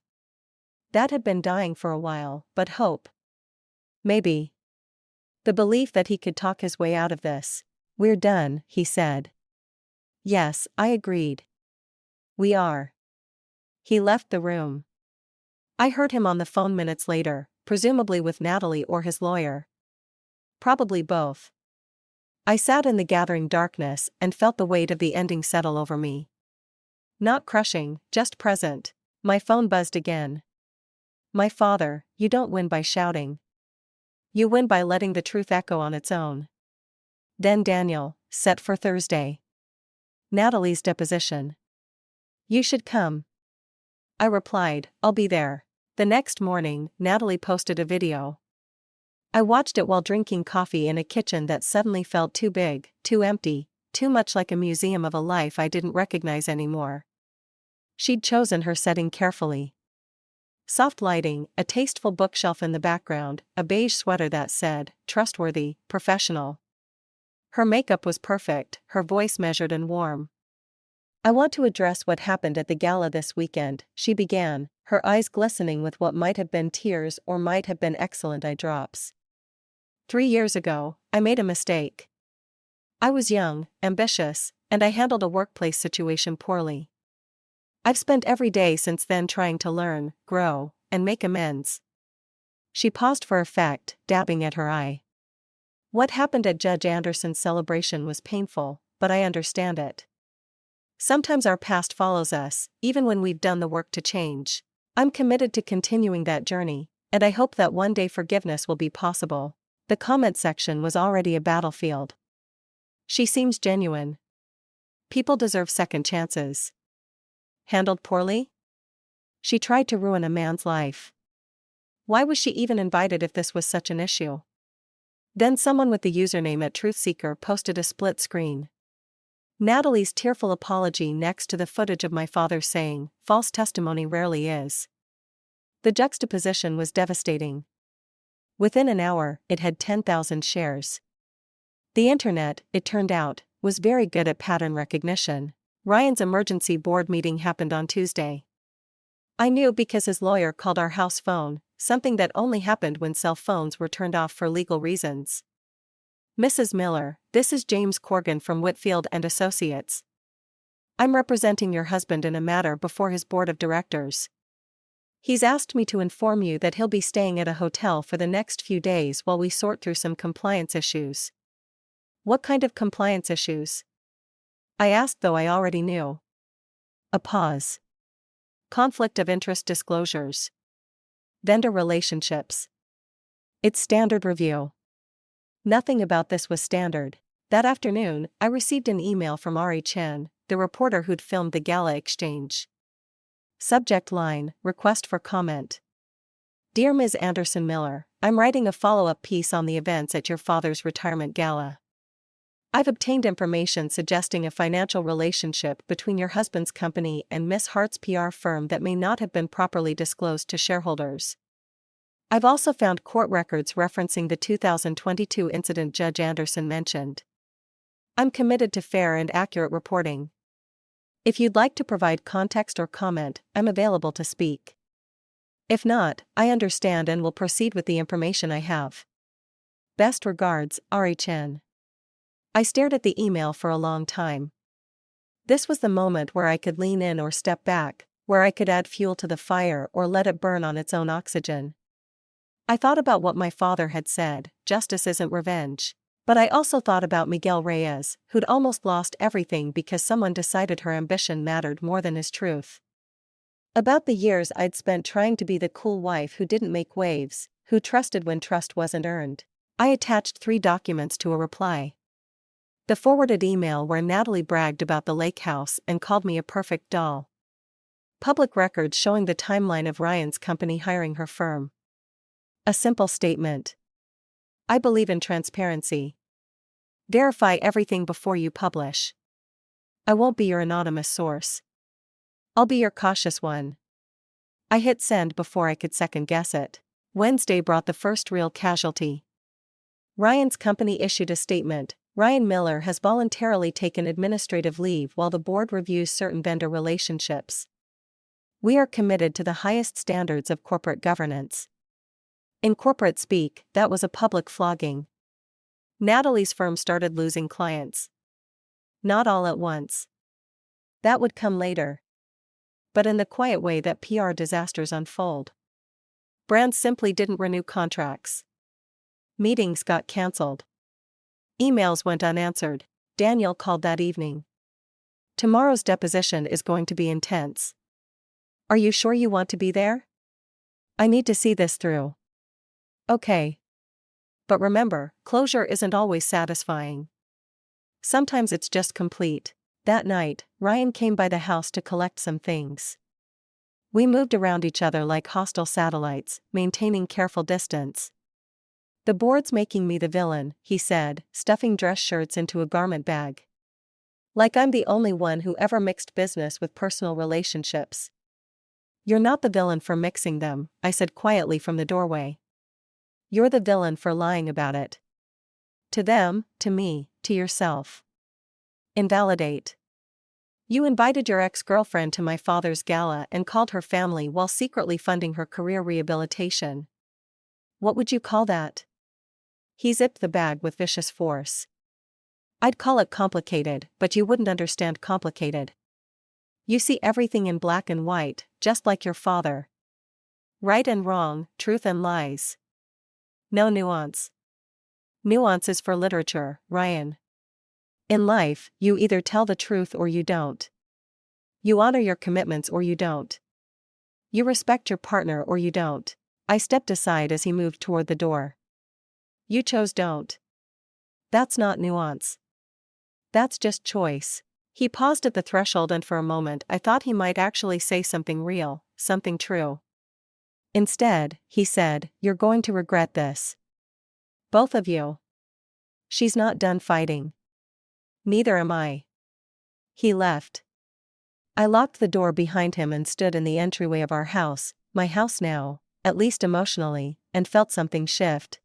That had been dying for a while, but hope. Maybe. The belief that he could talk his way out of this. We're done, he said. Yes, I agreed. We are. He left the room. I heard him on the phone minutes later, presumably with Natalie or his lawyer. Probably both. I sat in the gathering darkness and felt the weight of the ending settle over me. Not crushing, just present. My phone buzzed again. My father, you don't win by shouting. You win by letting the truth echo on its own. Then Daniel, set for Thursday. Natalie's deposition. You should come. I replied, I'll be there. The next morning, Natalie posted a video. I watched it while drinking coffee in a kitchen that suddenly felt too big, too empty, too much like a museum of a life I didn't recognize anymore. She'd chosen her setting carefully. Soft lighting, a tasteful bookshelf in the background, a beige sweater that said, trustworthy, professional. Her makeup was perfect, her voice measured and warm. I want to address what happened at the gala this weekend, she began, her eyes glistening with what might have been tears or might have been excellent eye drops. 3 years ago, I made a mistake. I was young, ambitious, and I handled a workplace situation poorly. I've spent every day since then trying to learn, grow, and make amends. She paused for effect, dabbing at her eye. What happened at Judge Anderson's celebration was painful, but I understand it. Sometimes our past follows us, even when we've done the work to change. I'm committed to continuing that journey, and I hope that one day forgiveness will be possible. The comment section was already a battlefield. She seems genuine. People deserve second chances. Handled poorly? She tried to ruin a man's life. Why was she even invited if this was such an issue? Then someone with the username @TruthSeeker posted a split screen. Natalie's tearful apology next to the footage of my father saying, false testimony rarely is. The juxtaposition was devastating. Within an hour, it had 10,000 shares. The internet, it turned out, was very good at pattern recognition. Ryan's emergency board meeting happened on Tuesday. I knew because his lawyer called our house phone, something that only happened when cell phones were turned off for legal reasons. Mrs. Miller, this is James Corgan from Whitfield and Associates. I'm representing your husband in a matter before his board of directors. He's asked me to inform you that he'll be staying at a hotel for the next few days while we sort through some compliance issues. What kind of compliance issues? I asked, though I already knew. A pause. Conflict of interest disclosures. Vendor relationships. It's standard review. Nothing about this was standard. That afternoon, I received an email from Ari Chen, the reporter who'd filmed the gala exchange. Subject line, request for comment. Dear Ms. Anderson Miller, I'm writing a follow-up piece on the events at your father's retirement gala. I've obtained information suggesting a financial relationship between your husband's company and Miss Hart's PR firm that may not have been properly disclosed to shareholders. I've also found court records referencing the 2022 incident Judge Anderson mentioned. I'm committed to fair and accurate reporting. If you'd like to provide context or comment, I'm available to speak. If not, I understand and will proceed with the information I have. Best regards, RHN. I stared at the email for a long time. This was the moment where I could lean in or step back, where I could add fuel to the fire or let it burn on its own oxygen. I thought about what my father had said, justice isn't revenge. But I also thought about Miguel Reyes, who'd almost lost everything because someone decided her ambition mattered more than his truth. About the years I'd spent trying to be the cool wife who didn't make waves, who trusted when trust wasn't earned. I attached 3 documents to a reply. The forwarded email where Natalie bragged about the lake house and called me a perfect doll. Public records showing the timeline of Ryan's company hiring her firm. A simple statement. I believe in transparency. Verify everything before you publish. I won't be your anonymous source. I'll be your cautious one. I hit send before I could second guess it. Wednesday brought the first real casualty. Ryan's company issued a statement. Ryan Miller has voluntarily taken administrative leave while the board reviews certain vendor relationships. We are committed to the highest standards of corporate governance. In corporate speak, that was a public flogging. Natalie's firm started losing clients. Not all at once. That would come later. But in the quiet way that PR disasters unfold. Brands simply didn't renew contracts. Meetings got cancelled. Emails went unanswered. Daniel called that evening. Tomorrow's deposition is going to be intense. Are you sure you want to be there? I need to see this through. Okay. But remember, closure isn't always satisfying. Sometimes it's just complete. That night, Ryan came by the house to collect some things. We moved around each other like hostile satellites, maintaining careful distance. The board's making me the villain, he said, stuffing dress shirts into a garment bag. Like I'm the only one who ever mixed business with personal relationships. You're not the villain for mixing them, I said quietly from the doorway. You're the villain for lying about it. To them, to me, to yourself. Invalidate. You invited your ex-girlfriend to my father's gala and called her family while secretly funding her career rehabilitation. What would you call that? He zipped the bag with vicious force. I'd call it complicated, but you wouldn't understand complicated. You see everything in black and white, just like your father. Right and wrong, truth and lies. No nuance. Nuance is for literature, Ryan. In life, you either tell the truth or you don't. You honor your commitments or you don't. You respect your partner or you don't. I stepped aside as he moved toward the door. You chose don't. That's not nuance. That's just choice. He paused at the threshold and for a moment I thought he might actually say something real, something true. Instead, he said, "You're going to regret this. Both of you." She's not done fighting. Neither am I. He left. I locked the door behind him and stood in the entryway of our house, my house now, at least emotionally, and felt something shift.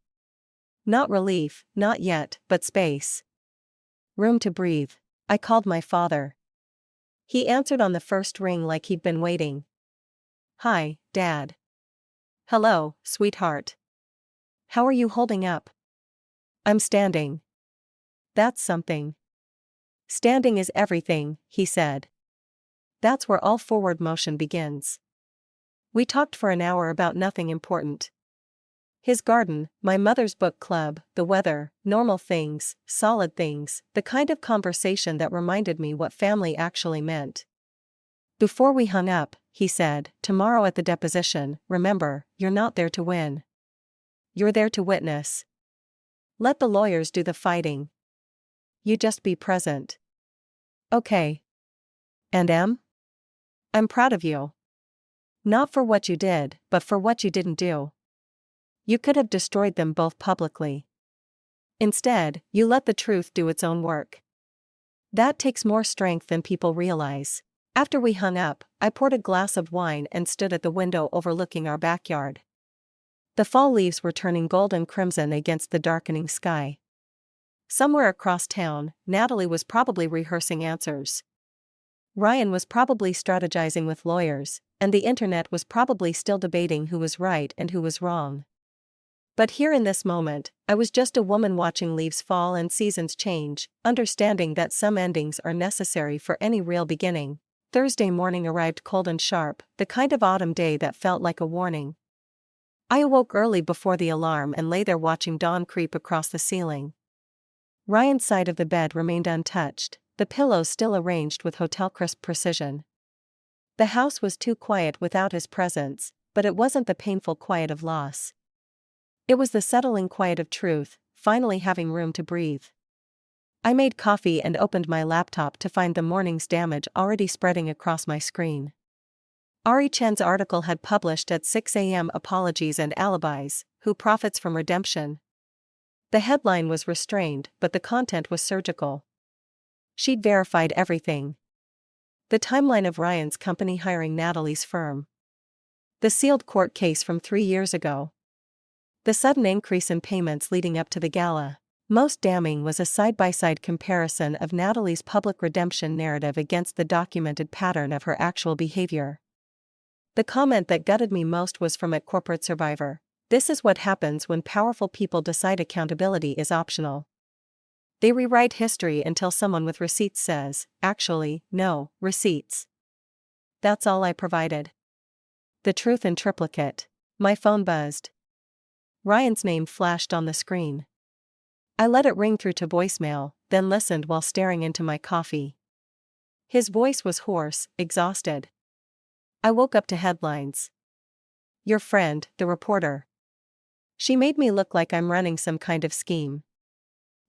Not relief, not yet, but space. Room to breathe. I called my father. He answered on the first ring like he'd been waiting. Hi, Dad. Hello, sweetheart. How are you holding up? I'm standing. That's something. Standing is everything, he said. That's where all forward motion begins. We talked for an hour about nothing important. His garden, my mother's book club, the weather, normal things, solid things, the kind of conversation that reminded me what family actually meant. Before we hung up, he said, tomorrow at the deposition, remember, you're not there to win. You're there to witness. Let the lawyers do the fighting. You just be present. Okay. And Em? I'm proud of you. Not for what you did, but for what you didn't do. You could have destroyed them both publicly. Instead, you let the truth do its own work. That takes more strength than people realize. After we hung up, I poured a glass of wine and stood at the window overlooking our backyard. The fall leaves were turning gold and crimson against the darkening sky. Somewhere across town, Natalie was probably rehearsing answers. Ryan was probably strategizing with lawyers, and the internet was probably still debating who was right and who was wrong. But here in this moment, I was just a woman watching leaves fall and seasons change, understanding that some endings are necessary for any real beginning. Thursday morning arrived cold and sharp, the kind of autumn day that felt like a warning. I awoke early before the alarm and lay there watching dawn creep across the ceiling. Ryan's side of the bed remained untouched, the pillows still arranged with hotel-crisp precision. The house was too quiet without his presence, but it wasn't the painful quiet of loss. It was the settling quiet of truth, finally having room to breathe. I made coffee and opened my laptop to find the morning's damage already spreading across my screen. Ari Chen's article had published at 6 a.m. Apologies and Alibis, Who Profits from Redemption? The headline was restrained, but the content was surgical. She'd verified everything. The timeline of Ryan's company hiring Natalie's firm. The sealed court case from 3 years ago. The sudden increase in payments leading up to the gala. Most damning was a side-by-side comparison of Natalie's public redemption narrative against the documented pattern of her actual behavior. The comment that gutted me most was from a corporate survivor. This is what happens when powerful people decide accountability is optional. They rewrite history until someone with receipts says, actually, no, receipts. That's all I provided. The truth in triplicate. My phone buzzed. Ryan's name flashed on the screen. I let it ring through to voicemail, then listened while staring into my coffee. His voice was hoarse, exhausted. I woke up to headlines. Your friend, the reporter. She made me look like I'm running some kind of scheme.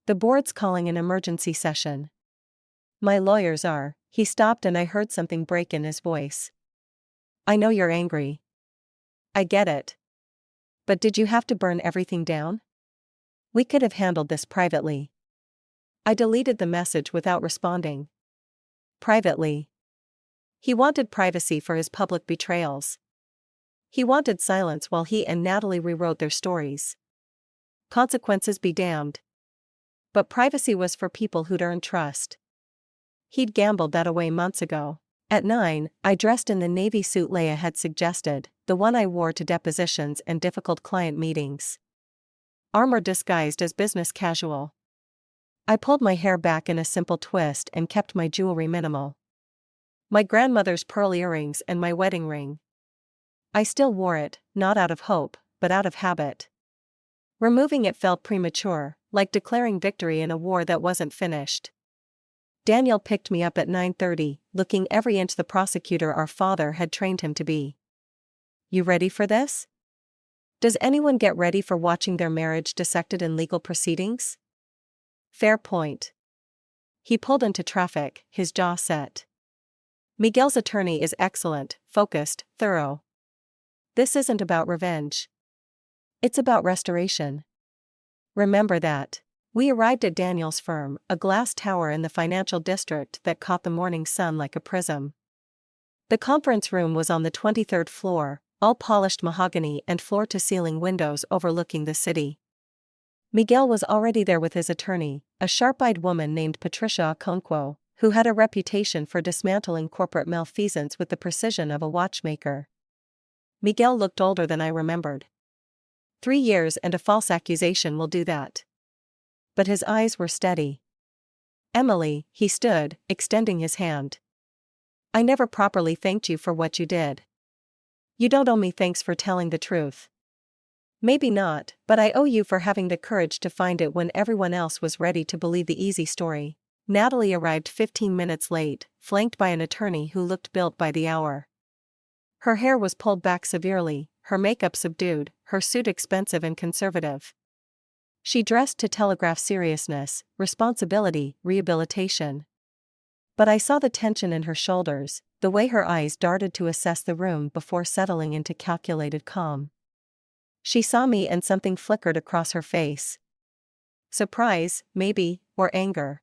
The board's calling an emergency session. My lawyers are. He stopped and I heard something break in his voice. I know you're angry. I get it. But did you have to burn everything down? We could have handled this privately. I deleted the message without responding. Privately. He wanted privacy for his public betrayals. He wanted silence while he and Natalie rewrote their stories. Consequences be damned. But privacy was for people who'd earned trust. He'd gambled that away months ago. At 9, I dressed in the navy suit Leia had suggested, the one I wore to depositions and difficult client meetings. Armor disguised as business casual. I pulled my hair back in a simple twist and kept my jewelry minimal. My grandmother's pearl earrings and my wedding ring. I still wore it, not out of hope, but out of habit. Removing it felt premature, like declaring victory in a war that wasn't finished. Daniel picked me up at 9:30, looking every inch the prosecutor our father had trained him to be. You ready for this? Does anyone get ready for watching their marriage dissected in legal proceedings? Fair point. He pulled into traffic, his jaw set. Miguel's attorney is excellent, focused, thorough. This isn't about revenge. It's about restoration. Remember that. We arrived at Daniel's firm, a glass tower in the financial district that caught the morning sun like a prism. The conference room was on the 23rd floor, all polished mahogany and floor-to-ceiling windows overlooking the city. Miguel was already there with his attorney, a sharp-eyed woman named Patricia Okonkwo, who had a reputation for dismantling corporate malfeasance with the precision of a watchmaker. Miguel looked older than I remembered. 3 years and a false accusation will do that. But his eyes were steady. Emily, he stood, extending his hand. I never properly thanked you for what you did. You don't owe me thanks for telling the truth. Maybe not, but I owe you for having the courage to find it when everyone else was ready to believe the easy story. Natalie arrived 15 minutes late, flanked by an attorney who looked built by the hour. Her hair was pulled back severely, her makeup subdued, her suit expensive and conservative. She dressed to telegraph seriousness, responsibility, rehabilitation. But I saw the tension in her shoulders, the way her eyes darted to assess the room before settling into calculated calm. She saw me and something flickered across her face. Surprise, maybe, or anger.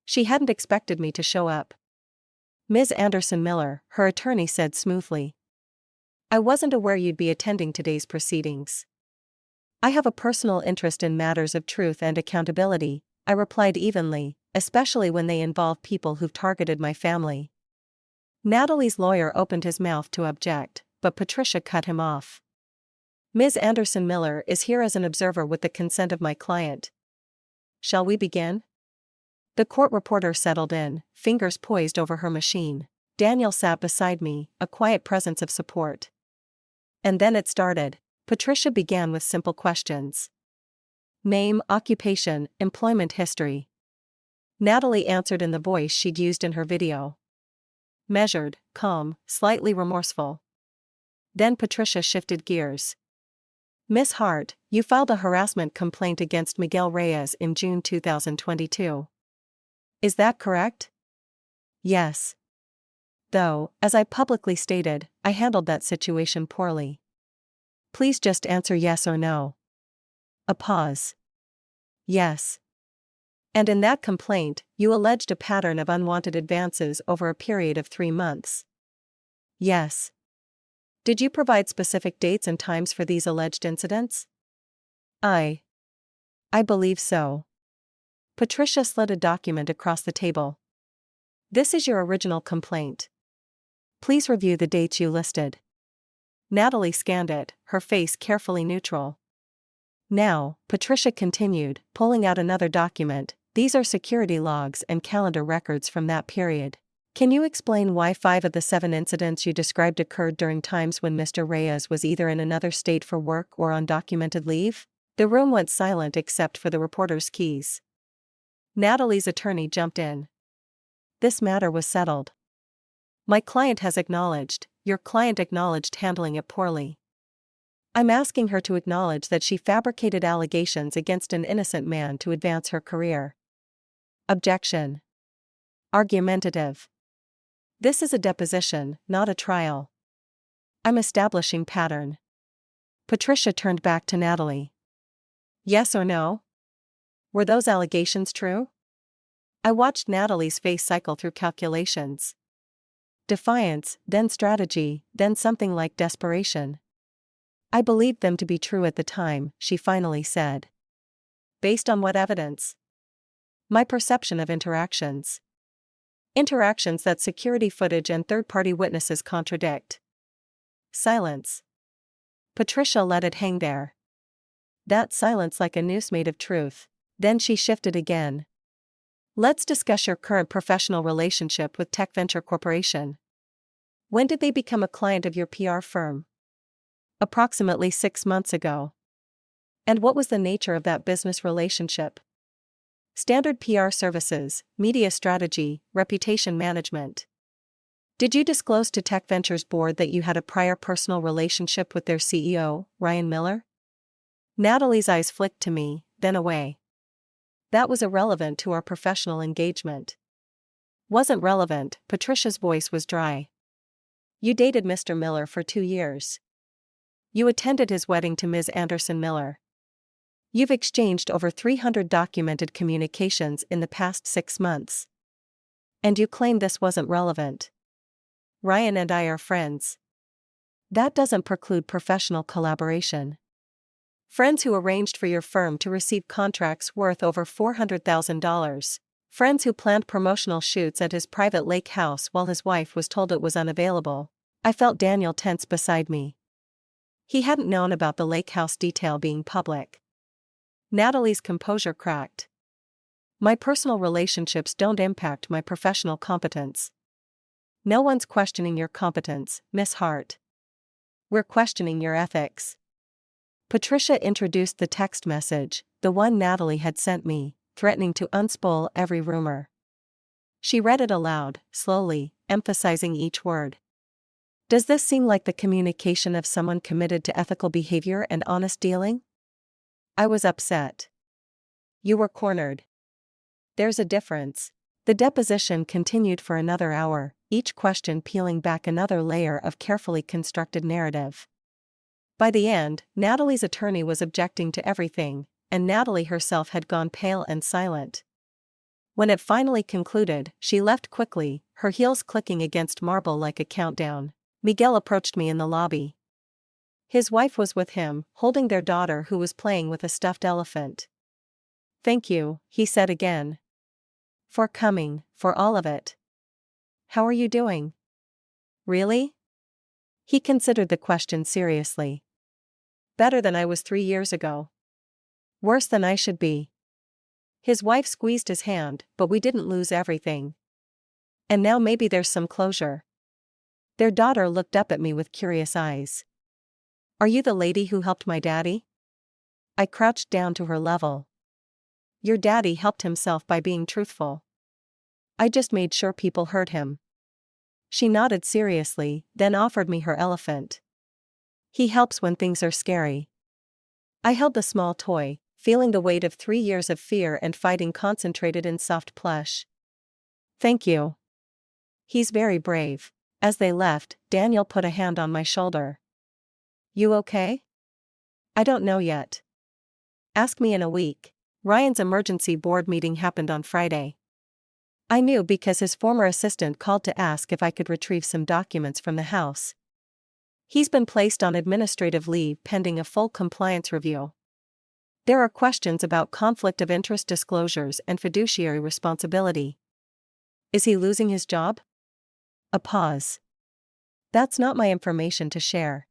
She hadn't expected me to show up. Ms. Anderson Miller, her attorney said smoothly. I wasn't aware you'd be attending today's proceedings. I have a personal interest in matters of truth and accountability, I replied evenly, especially when they involve people who've targeted my family. Natalie's lawyer opened his mouth to object, but Patricia cut him off. Ms. Anderson Miller is here as an observer with the consent of my client. Shall we begin? The court reporter settled in, fingers poised over her machine. Daniel sat beside me, a quiet presence of support. And then it started. Patricia began with simple questions. Name, occupation, employment history. Natalie answered in the voice she'd used in her video. Measured, calm, slightly remorseful. Then Patricia shifted gears. Miss Hart, you filed a harassment complaint against Miguel Reyes in June 2022. Is that correct? Yes. Though, as I publicly stated, I handled that situation poorly. Please just answer yes or no. A pause. Yes. And in that complaint, you alleged a pattern of unwanted advances over a period of 3 months. Yes. Did you provide specific dates and times for these alleged incidents? I believe so. Patricia slid a document across the table. This is your original complaint. Please review the dates you listed. Natalie scanned it, her face carefully neutral. Now, Patricia continued, pulling out another document. These are security logs and calendar records from that period. Can you explain why 5 of the 7 incidents you described occurred during times when Mr. Reyes was either in another state for work or on documented leave? The room went silent except for the reporter's keys. Natalie's attorney jumped in. This matter was settled. My client has acknowledged, your client acknowledged handling it poorly. I'm asking her to acknowledge that she fabricated allegations against an innocent man to advance her career. Objection. Argumentative. This is a deposition, not a trial. I'm establishing pattern. Patricia turned back to Natalie. Yes or no? Were those allegations true? I watched Natalie's face cycle through calculations. Defiance, then strategy, then something like desperation. I believed them to be true at the time, she finally said. Based on what evidence? My perception of interactions. Interactions that security footage and third-party witnesses contradict. Silence. Patricia let it hang there. That silence like a noose made of truth. Then she shifted again. Let's discuss your current professional relationship with Tech Venture Corporation. When did they become a client of your PR firm? Approximately 6 months ago. And what was the nature of that business relationship? Standard PR services, media strategy, reputation management. Did you disclose to Tech Venture's board that you had a prior personal relationship with their CEO, Ryan Miller? Natalie's eyes flicked to me, then away. That was irrelevant to our professional engagement. Wasn't relevant, Patricia's voice was dry. You dated Mr. Miller for 2 years. You attended his wedding to Ms. Anderson Miller. You've exchanged over 300 documented communications in the past 6 months. And you claim this wasn't relevant. Ryan and I are friends. That doesn't preclude professional collaboration. Friends who arranged for your firm to receive contracts worth over $400,000. Friends who planned promotional shoots at his private lake house while his wife was told it was unavailable. I felt Daniel tense beside me. He hadn't known about the lake house detail being public. Natalie's composure cracked. My personal relationships don't impact my professional competence. No one's questioning your competence, Miss Hart. We're questioning your ethics. Patricia introduced the text message, the one Natalie had sent me, threatening to unspool every rumor. She read it aloud, slowly, emphasizing each word. Does this seem like the communication of someone committed to ethical behavior and honest dealing? I was upset. You were cornered. There's a difference. The deposition continued for another hour, each question peeling back another layer of carefully constructed narrative. By the end, Natalie's attorney was objecting to everything, and Natalie herself had gone pale and silent. When it finally concluded, she left quickly, her heels clicking against marble like a countdown. Miguel approached me in the lobby. His wife was with him, holding their daughter who was playing with a stuffed elephant. Thank you, he said again. For coming, for all of it. How are you doing? Really? He considered the question seriously. Better than I was 3 years ago. Worse than I should be. His wife squeezed his hand, but we didn't lose everything. And now maybe there's some closure. Their daughter looked up at me with curious eyes. Are you the lady who helped my daddy? I crouched down to her level. Your daddy helped himself by being truthful. I just made sure people heard him. She nodded seriously, then offered me her elephant. He helps when things are scary. I held the small toy, feeling the weight of 3 years of fear and fighting concentrated in soft plush. Thank you. He's very brave. As they left, Daniel put a hand on my shoulder. You okay? I don't know yet. Ask me in a week. Ryan's emergency board meeting happened on Friday. I knew because his former assistant called to ask if I could retrieve some documents from the house. He's been placed on administrative leave pending a full compliance review. There are questions about conflict of interest disclosures and fiduciary responsibility. Is he losing his job? A pause. That's not my information to share.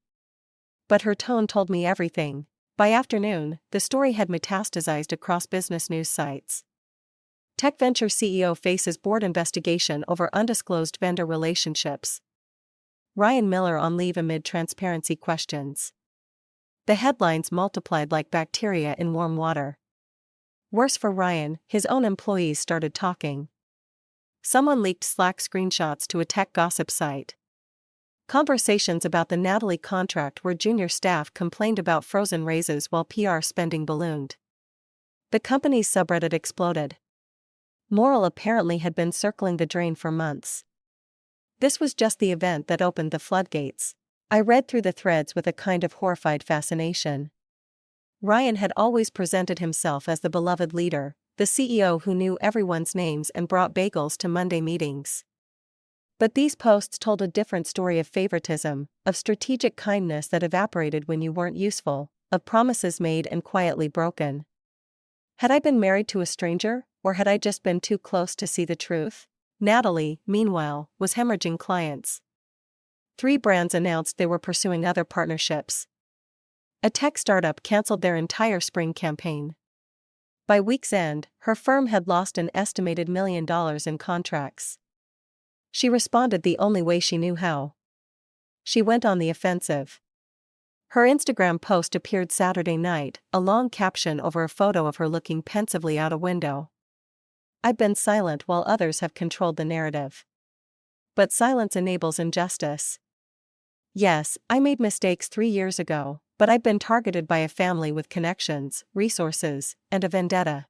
But her tone told me everything. By afternoon, the story had metastasized across business news sites. Tech venture CEO faces board investigation over undisclosed vendor relationships. Ryan Miller on leave amid transparency questions. The headlines multiplied like bacteria in warm water. Worse for Ryan, his own employees started talking. Someone leaked Slack screenshots to a tech gossip site. Conversations about the Natalie contract where junior staff complained about frozen raises while PR spending ballooned. The company's subreddit exploded. Moral apparently had been circling the drain for months. This was just the event that opened the floodgates. I read through the threads with a kind of horrified fascination. Ryan had always presented himself as the beloved leader, the CEO who knew everyone's names and brought bagels to Monday meetings. But these posts told a different story of favoritism, of strategic kindness that evaporated when you weren't useful, of promises made and quietly broken. Had I been married to a stranger, or had I just been too close to see the truth? Natalie, meanwhile, was hemorrhaging clients. 3 brands announced they were pursuing other partnerships. A tech startup canceled their entire spring campaign. By week's end, her firm had lost an estimated $1 million in contracts. She responded the only way she knew how. She went on the offensive. Her Instagram post appeared Saturday night, a long caption over a photo of her looking pensively out a window. I've been silent while others have controlled the narrative. But silence enables injustice. Yes, I made mistakes 3 years ago, but I've been targeted by a family with connections, resources, and a vendetta.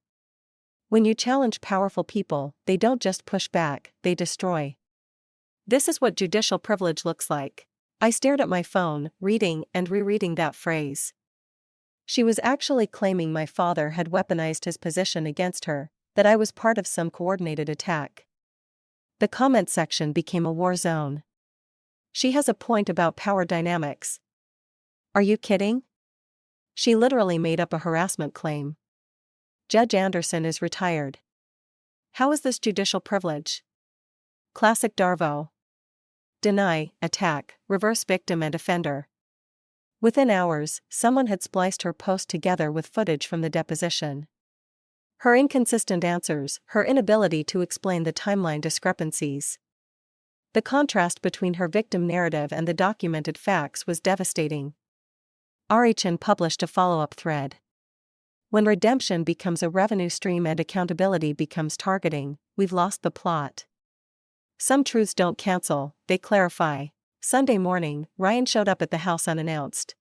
When you challenge powerful people, they don't just push back, they destroy. This is what judicial privilege looks like. I stared at my phone, reading and rereading that phrase. She was actually claiming my father had weaponized his position against her, that I was part of some coordinated attack. The comment section became a war zone. She has a point about power dynamics. Are you kidding? She literally made up a harassment claim. Judge Anderson is retired. How is this judicial privilege? Classic Darvo. Deny, attack, reverse victim and offender. Within hours, someone had spliced her post together with footage from the deposition. Her inconsistent answers, her inability to explain the timeline discrepancies. The contrast between her victim narrative and the documented facts was devastating. RHN published a follow-up thread. When redemption becomes a revenue stream and accountability becomes targeting, we've lost the plot. Some truths don't cancel, they clarify. Sunday morning, Ryan showed up at the house unannounced.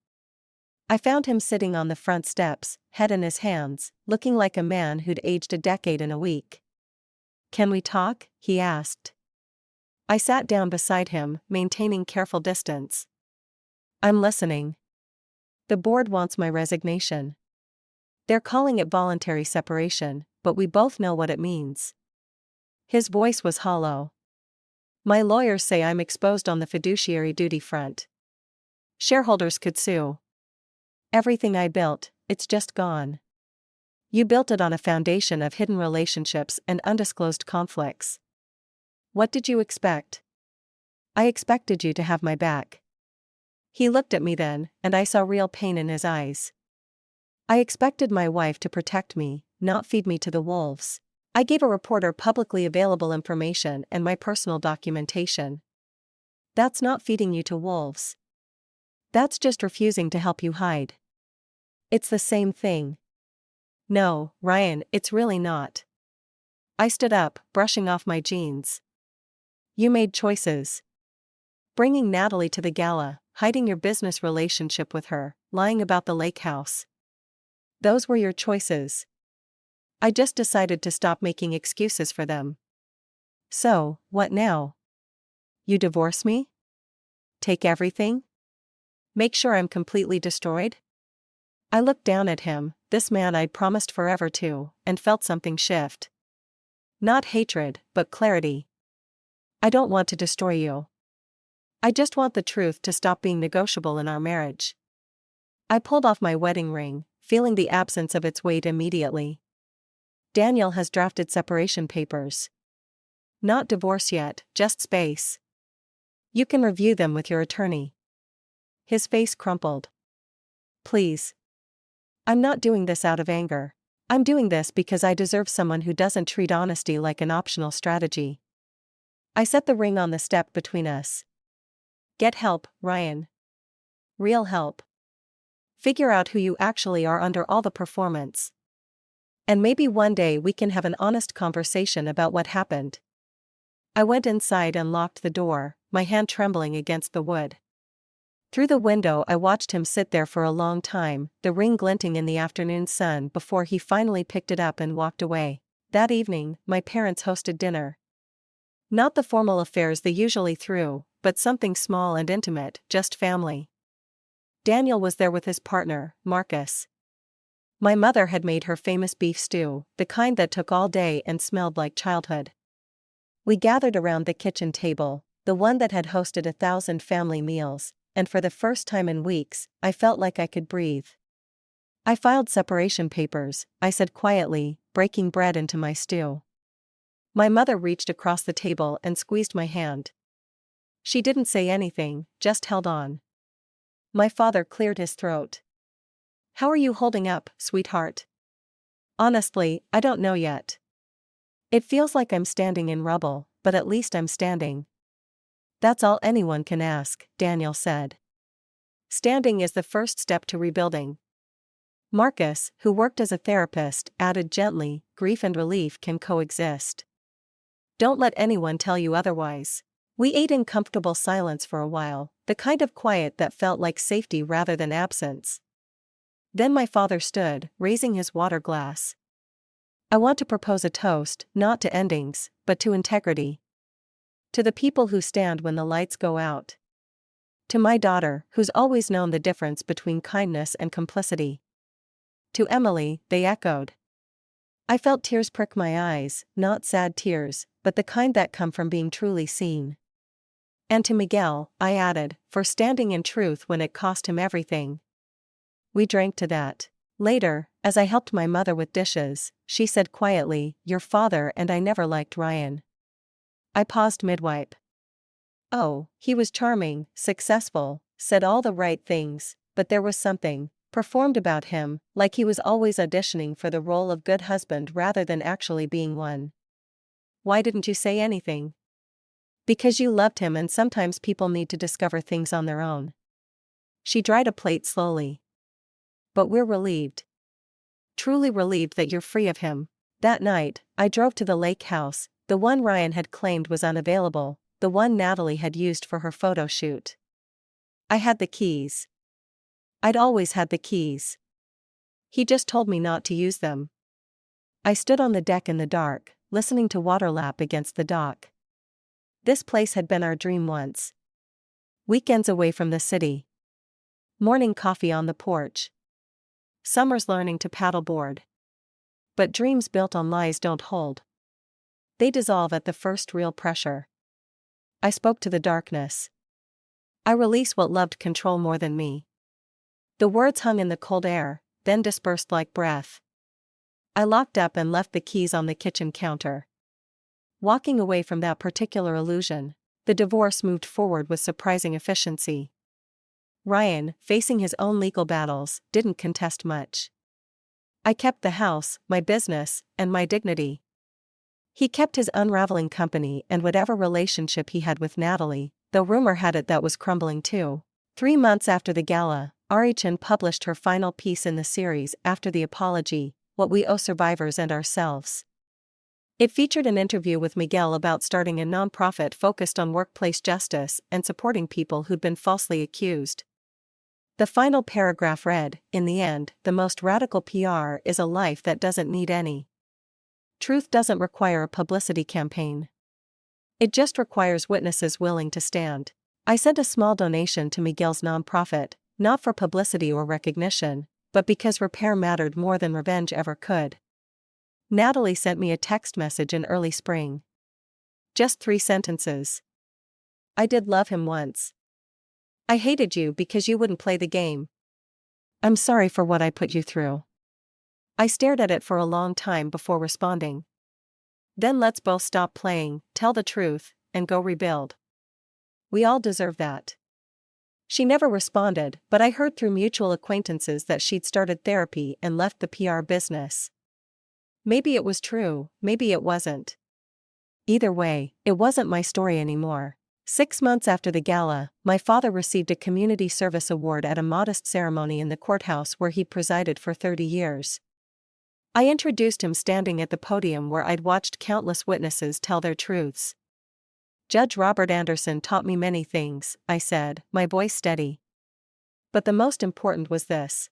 I found him sitting on the front steps, head in his hands, looking like a man who'd aged a decade in a week. Can we talk? He asked. I sat down beside him, maintaining careful distance. I'm listening. The board wants my resignation. They're calling it voluntary separation, but we both know what it means. His voice was hollow. My lawyers say I'm exposed on the fiduciary duty front. Shareholders could sue. Everything I built, it's just gone. You built it on a foundation of hidden relationships and undisclosed conflicts. What did you expect? I expected you to have my back. He looked at me then, and I saw real pain in his eyes. I expected my wife to protect me, not feed me to the wolves. I gave a reporter publicly available information and my personal documentation. That's not feeding you to wolves. That's just refusing to help you hide. It's the same thing. No, Ryan, it's really not. I stood up, brushing off my jeans. You made choices. Bringing Natalie to the gala, hiding your business relationship with her, lying about the lake house. Those were your choices. I just decided to stop making excuses for them. So, what now? You divorce me? Take everything? Make sure I'm completely destroyed? I looked down at him, this man I'd promised forever to, and felt something shift. Not hatred, but clarity. I don't want to destroy you. I just want the truth to stop being negotiable in our marriage. I pulled off my wedding ring, feeling the absence of its weight immediately. Daniel has drafted separation papers. Not divorce yet, just space. You can review them with your attorney. His face crumpled. Please. I'm not doing this out of anger. I'm doing this because I deserve someone who doesn't treat honesty like an optional strategy. I set the ring on the step between us. Get help, Ryan. Real help. Figure out who you actually are under all the performance. And maybe one day we can have an honest conversation about what happened. I went inside and locked the door, my hand trembling against the wood. Through the window I watched him sit there for a long time, the ring glinting in the afternoon sun before he finally picked it up and walked away. That evening, my parents hosted dinner. Not the formal affairs they usually threw, but something small and intimate, just family. Daniel was there with his partner, Marcus. My mother had made her famous beef stew, the kind that took all day and smelled like childhood. We gathered around the kitchen table, the one that had hosted 1,000 family meals, and for the first time in weeks, I felt like I could breathe. I filed separation papers, I said quietly, breaking bread into my stew. My mother reached across the table and squeezed my hand. She didn't say anything, just held on. My father cleared his throat. How are you holding up, sweetheart? Honestly, I don't know yet. It feels like I'm standing in rubble, but at least I'm standing. That's all anyone can ask, Daniel said. Standing is the first step to rebuilding. Marcus, who worked as a therapist, added gently, grief and relief can coexist. Don't let anyone tell you otherwise. We ate in comfortable silence for a while, the kind of quiet that felt like safety rather than absence. Then my father stood, raising his water glass. I want to propose a toast, not to endings, but to integrity. To the people who stand when the lights go out. To my daughter, who's always known the difference between kindness and complicity. To Emily, they echoed. I felt tears prick my eyes, not sad tears, but the kind that come from being truly seen. And to Miguel, I added, for standing in truth when it cost him everything. We drank to that. Later, as I helped my mother with dishes, she said quietly, your father and I never liked Ryan. I paused mid-wipe. Oh, he was charming, successful, said all the right things, but there was something performed about him, like he was always auditioning for the role of good husband rather than actually being one. Why didn't you say anything? Because you loved him and sometimes people need to discover things on their own. She dried a plate slowly. But we're relieved. Truly relieved that you're free of him. That night, I drove to the lake house, the one Ryan had claimed was unavailable, the one Natalie had used for her photo shoot. I had the keys. I'd always had the keys. He just told me not to use them. I stood on the deck in the dark, listening to water lap against the dock. This place had been our dream once. Weekends away from the city. Morning coffee on the porch. Summers learning to paddleboard. But dreams built on lies don't hold. They dissolve at the first real pressure. I spoke to the darkness. I release what loved control more than me. The words hung in the cold air, then dispersed like breath. I locked up and left the keys on the kitchen counter. Walking away from that particular illusion, the divorce moved forward with surprising efficiency. Ryan, facing his own legal battles, didn't contest much. I kept the house, my business, and my dignity. He kept his unraveling company and whatever relationship he had with Natalie, though rumor had it that was crumbling too. 3 months after the gala, RHN published her final piece in the series After the Apology, What We Owe Survivors and Ourselves. It featured an interview with Miguel about starting a nonprofit focused on workplace justice and supporting people who'd been falsely accused. The final paragraph read, "In the end, the most radical PR is a life that doesn't need any. Truth doesn't require a publicity campaign. It just requires witnesses willing to stand." I sent a small donation to Miguel's nonprofit, not for publicity or recognition, but because repair mattered more than revenge ever could. Natalie sent me a text message in early spring. Just 3 sentences. "I did love him once. I hated you because you wouldn't play the game. I'm sorry for what I put you through." I stared at it for a long time before responding. "Then let's both stop playing, tell the truth, and go rebuild. We all deserve that." She never responded, but I heard through mutual acquaintances that she'd started therapy and left the PR business. Maybe it was true, maybe it wasn't. Either way, it wasn't my story anymore. 6 months after the gala, my father received a community service award at a modest ceremony in the courthouse where he'd presided for 30 years. I introduced him standing at the podium where I'd watched countless witnesses tell their truths. "Judge Robert Anderson taught me many things," I said, my voice steady. "But the most important was this.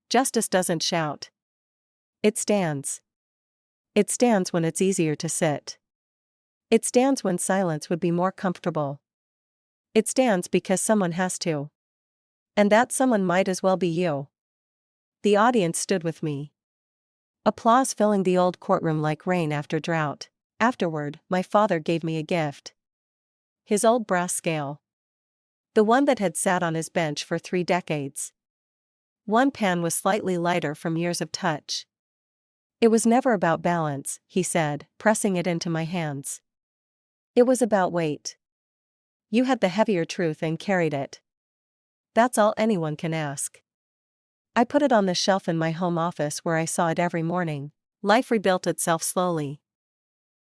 Justice doesn't shout. It stands. It stands when it's easier to sit. It stands when silence would be more comfortable. It stands because someone has to. And that someone might as well be you." The audience stood with me. Applause filling the old courtroom like rain after drought. Afterward, my father gave me a gift. His old brass scale. The one that had sat on his bench for 3 decades. One pan was slightly lighter from years of touch. "It was never about balance," he said, pressing it into my hands. "It was about weight. You had the heavier truth and carried it. That's all anyone can ask." I put it on the shelf in my home office where I saw it every morning. Life rebuilt itself slowly.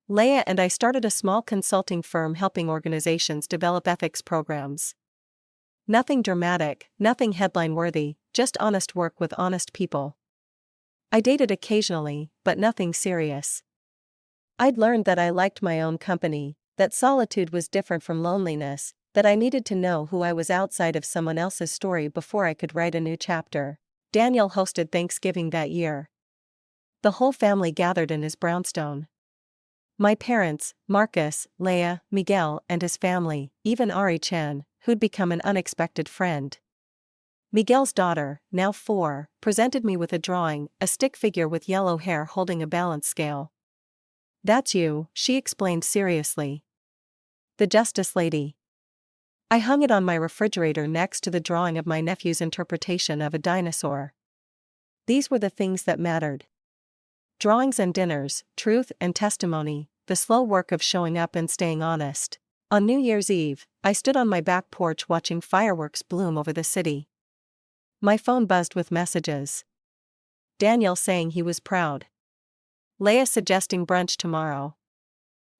Leia and I started a small consulting firm helping organizations develop ethics programs. Nothing dramatic, nothing headline-worthy, just honest work with honest people. I dated occasionally, but nothing serious. I'd learned that I liked my own company, that solitude was different from loneliness, that I needed to know who I was outside of someone else's story before I could write a new chapter. Daniel hosted Thanksgiving that year. The whole family gathered in his brownstone. My parents, Marcus, Leia, Miguel, and his family, even Ari Chan, who'd become an unexpected friend. Miguel's daughter, now 4, presented me with a drawing, a stick figure with yellow hair holding a balance scale. "That's you," she explained seriously. "The Justice Lady." I hung it on my refrigerator next to the drawing of my nephew's interpretation of a dinosaur. These were the things that mattered. Drawings and dinners, truth and testimony, the slow work of showing up and staying honest. On New Year's Eve, I stood on my back porch watching fireworks bloom over the city. My phone buzzed with messages. Daniel saying he was proud. Leia suggesting brunch tomorrow.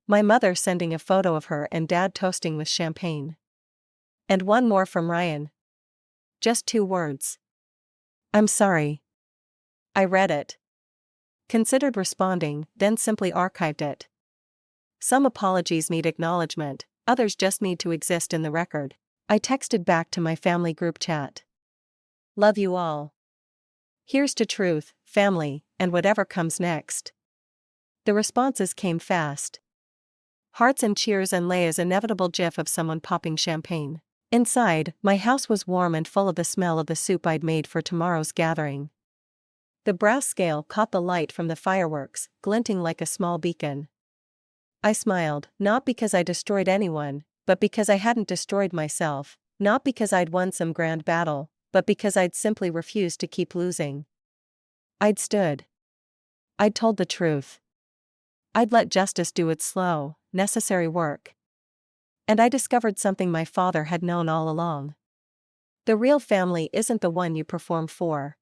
My mother sending a photo of her and Dad toasting with champagne. And one more from Ryan. Just 2 words. "I'm sorry." I read it. Considered responding, then simply archived it. Some apologies need acknowledgement, others just need to exist in the record. I texted back to my family group chat. "Love you all. Here's to truth, family, and whatever comes next." The responses came fast. Hearts and cheers and Leia's inevitable gif of someone popping champagne. Inside, my house was warm and full of the smell of the soup I'd made for tomorrow's gathering. The brass scale caught the light from the fireworks, glinting like a small beacon. I smiled, not because I destroyed anyone, but because I hadn't destroyed myself, not because I'd won some grand battle, but because I'd simply refused to keep losing. I'd stood. I'd told the truth. I'd let justice do its slow, necessary work. And I discovered something my father had known all along. The real family isn't the one you perform for.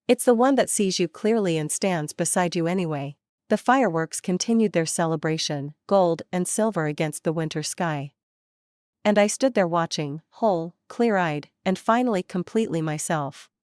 It's the one that sees you clearly and stands beside you anyway. The fireworks continued their celebration, gold and silver against the winter sky. And I stood there watching, whole, clear-eyed, and finally completely myself.